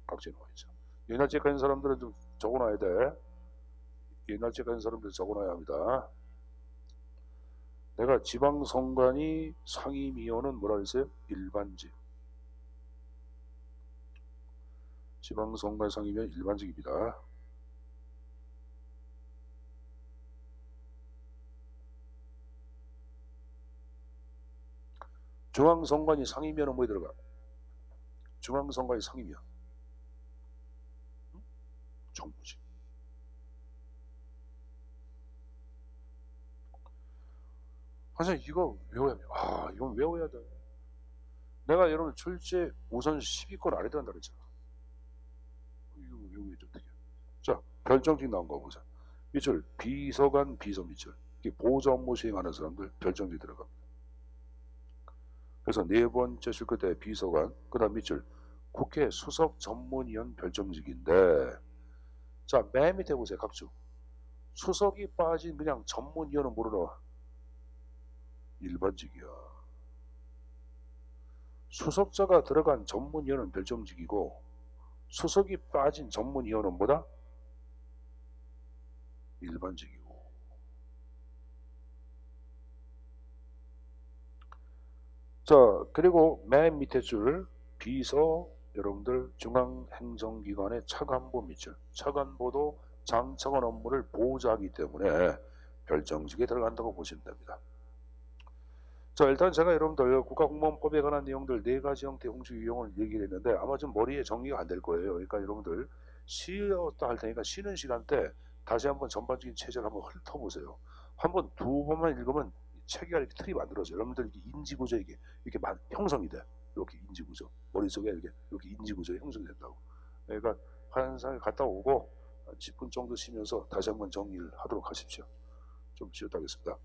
각지에 나와 있죠. 옛날직 가는 사람들은 좀 적어놔야 돼. 옛날직 가는 사람들 적어놔야 합니다. 내가 지방선관위 상임위원은 뭐라 그랬어요? 일반직. 지방선관 상임위원 일반직입니다. 중앙선관위 상임위원은 뭐에 들어가? 중앙선관위 상임위원. 정무직. 선생님 이거 외워야 돼. 이건 외워야 돼. 내가 여러분 출제 우선 10위권 안 해도 한다 그랬잖아. 이거 외우기 어떻게? 자, 별정직 나온 거 보자. 밑줄 비서관, 비서 밑줄. 이게 보조 업무 수행하는 사람들 별정직 들어갑니다. 그래서 네 번째 줄 끝에 비서관, 그 다음 밑줄 국회 수석 전문위원 별정직인데, 자, 맨 밑에 보세요. 각주. 수석이 빠진 그냥 전문위원은 뭐로 나와? 일반직이야. 수석자가 들어간 전문위원은 별정직이고 수석이 빠진 전문위원은 뭐다? 일반직이고. 자, 그리고 맨 밑에 줄 비서 여러분들 중앙행정기관의 차관보 밑줄. 차관보도 장차관 업무를 보좌하기 때문에 별정직에 들어간다고 보시면 됩니다. 자, 일단 제가 여러분들 국가공무원법에 관한 내용들 4가지 형태 공직 유형을 얘기를 했는데 아마 좀 머리에 정리가 안 될 거예요. 그러니까 여러분들 쉬었다 할 테니까 쉬는 시간 때 다시 한번 전반적인 체제를 한번 훑어보세요. 한번 2번만 읽으면 체계가 이렇게 틀이 만들어져요. 여러분들 인지구조 이렇게 형성이 돼. 이렇게 인지구조. 머릿속에 이렇게 인지구조 형성이 된다고. 그러니까 환상을 갔다 오고 한 10분 정도 쉬면서 다시 한번 정리를 하도록 하십시오. 좀 쉬었다 하겠습니다.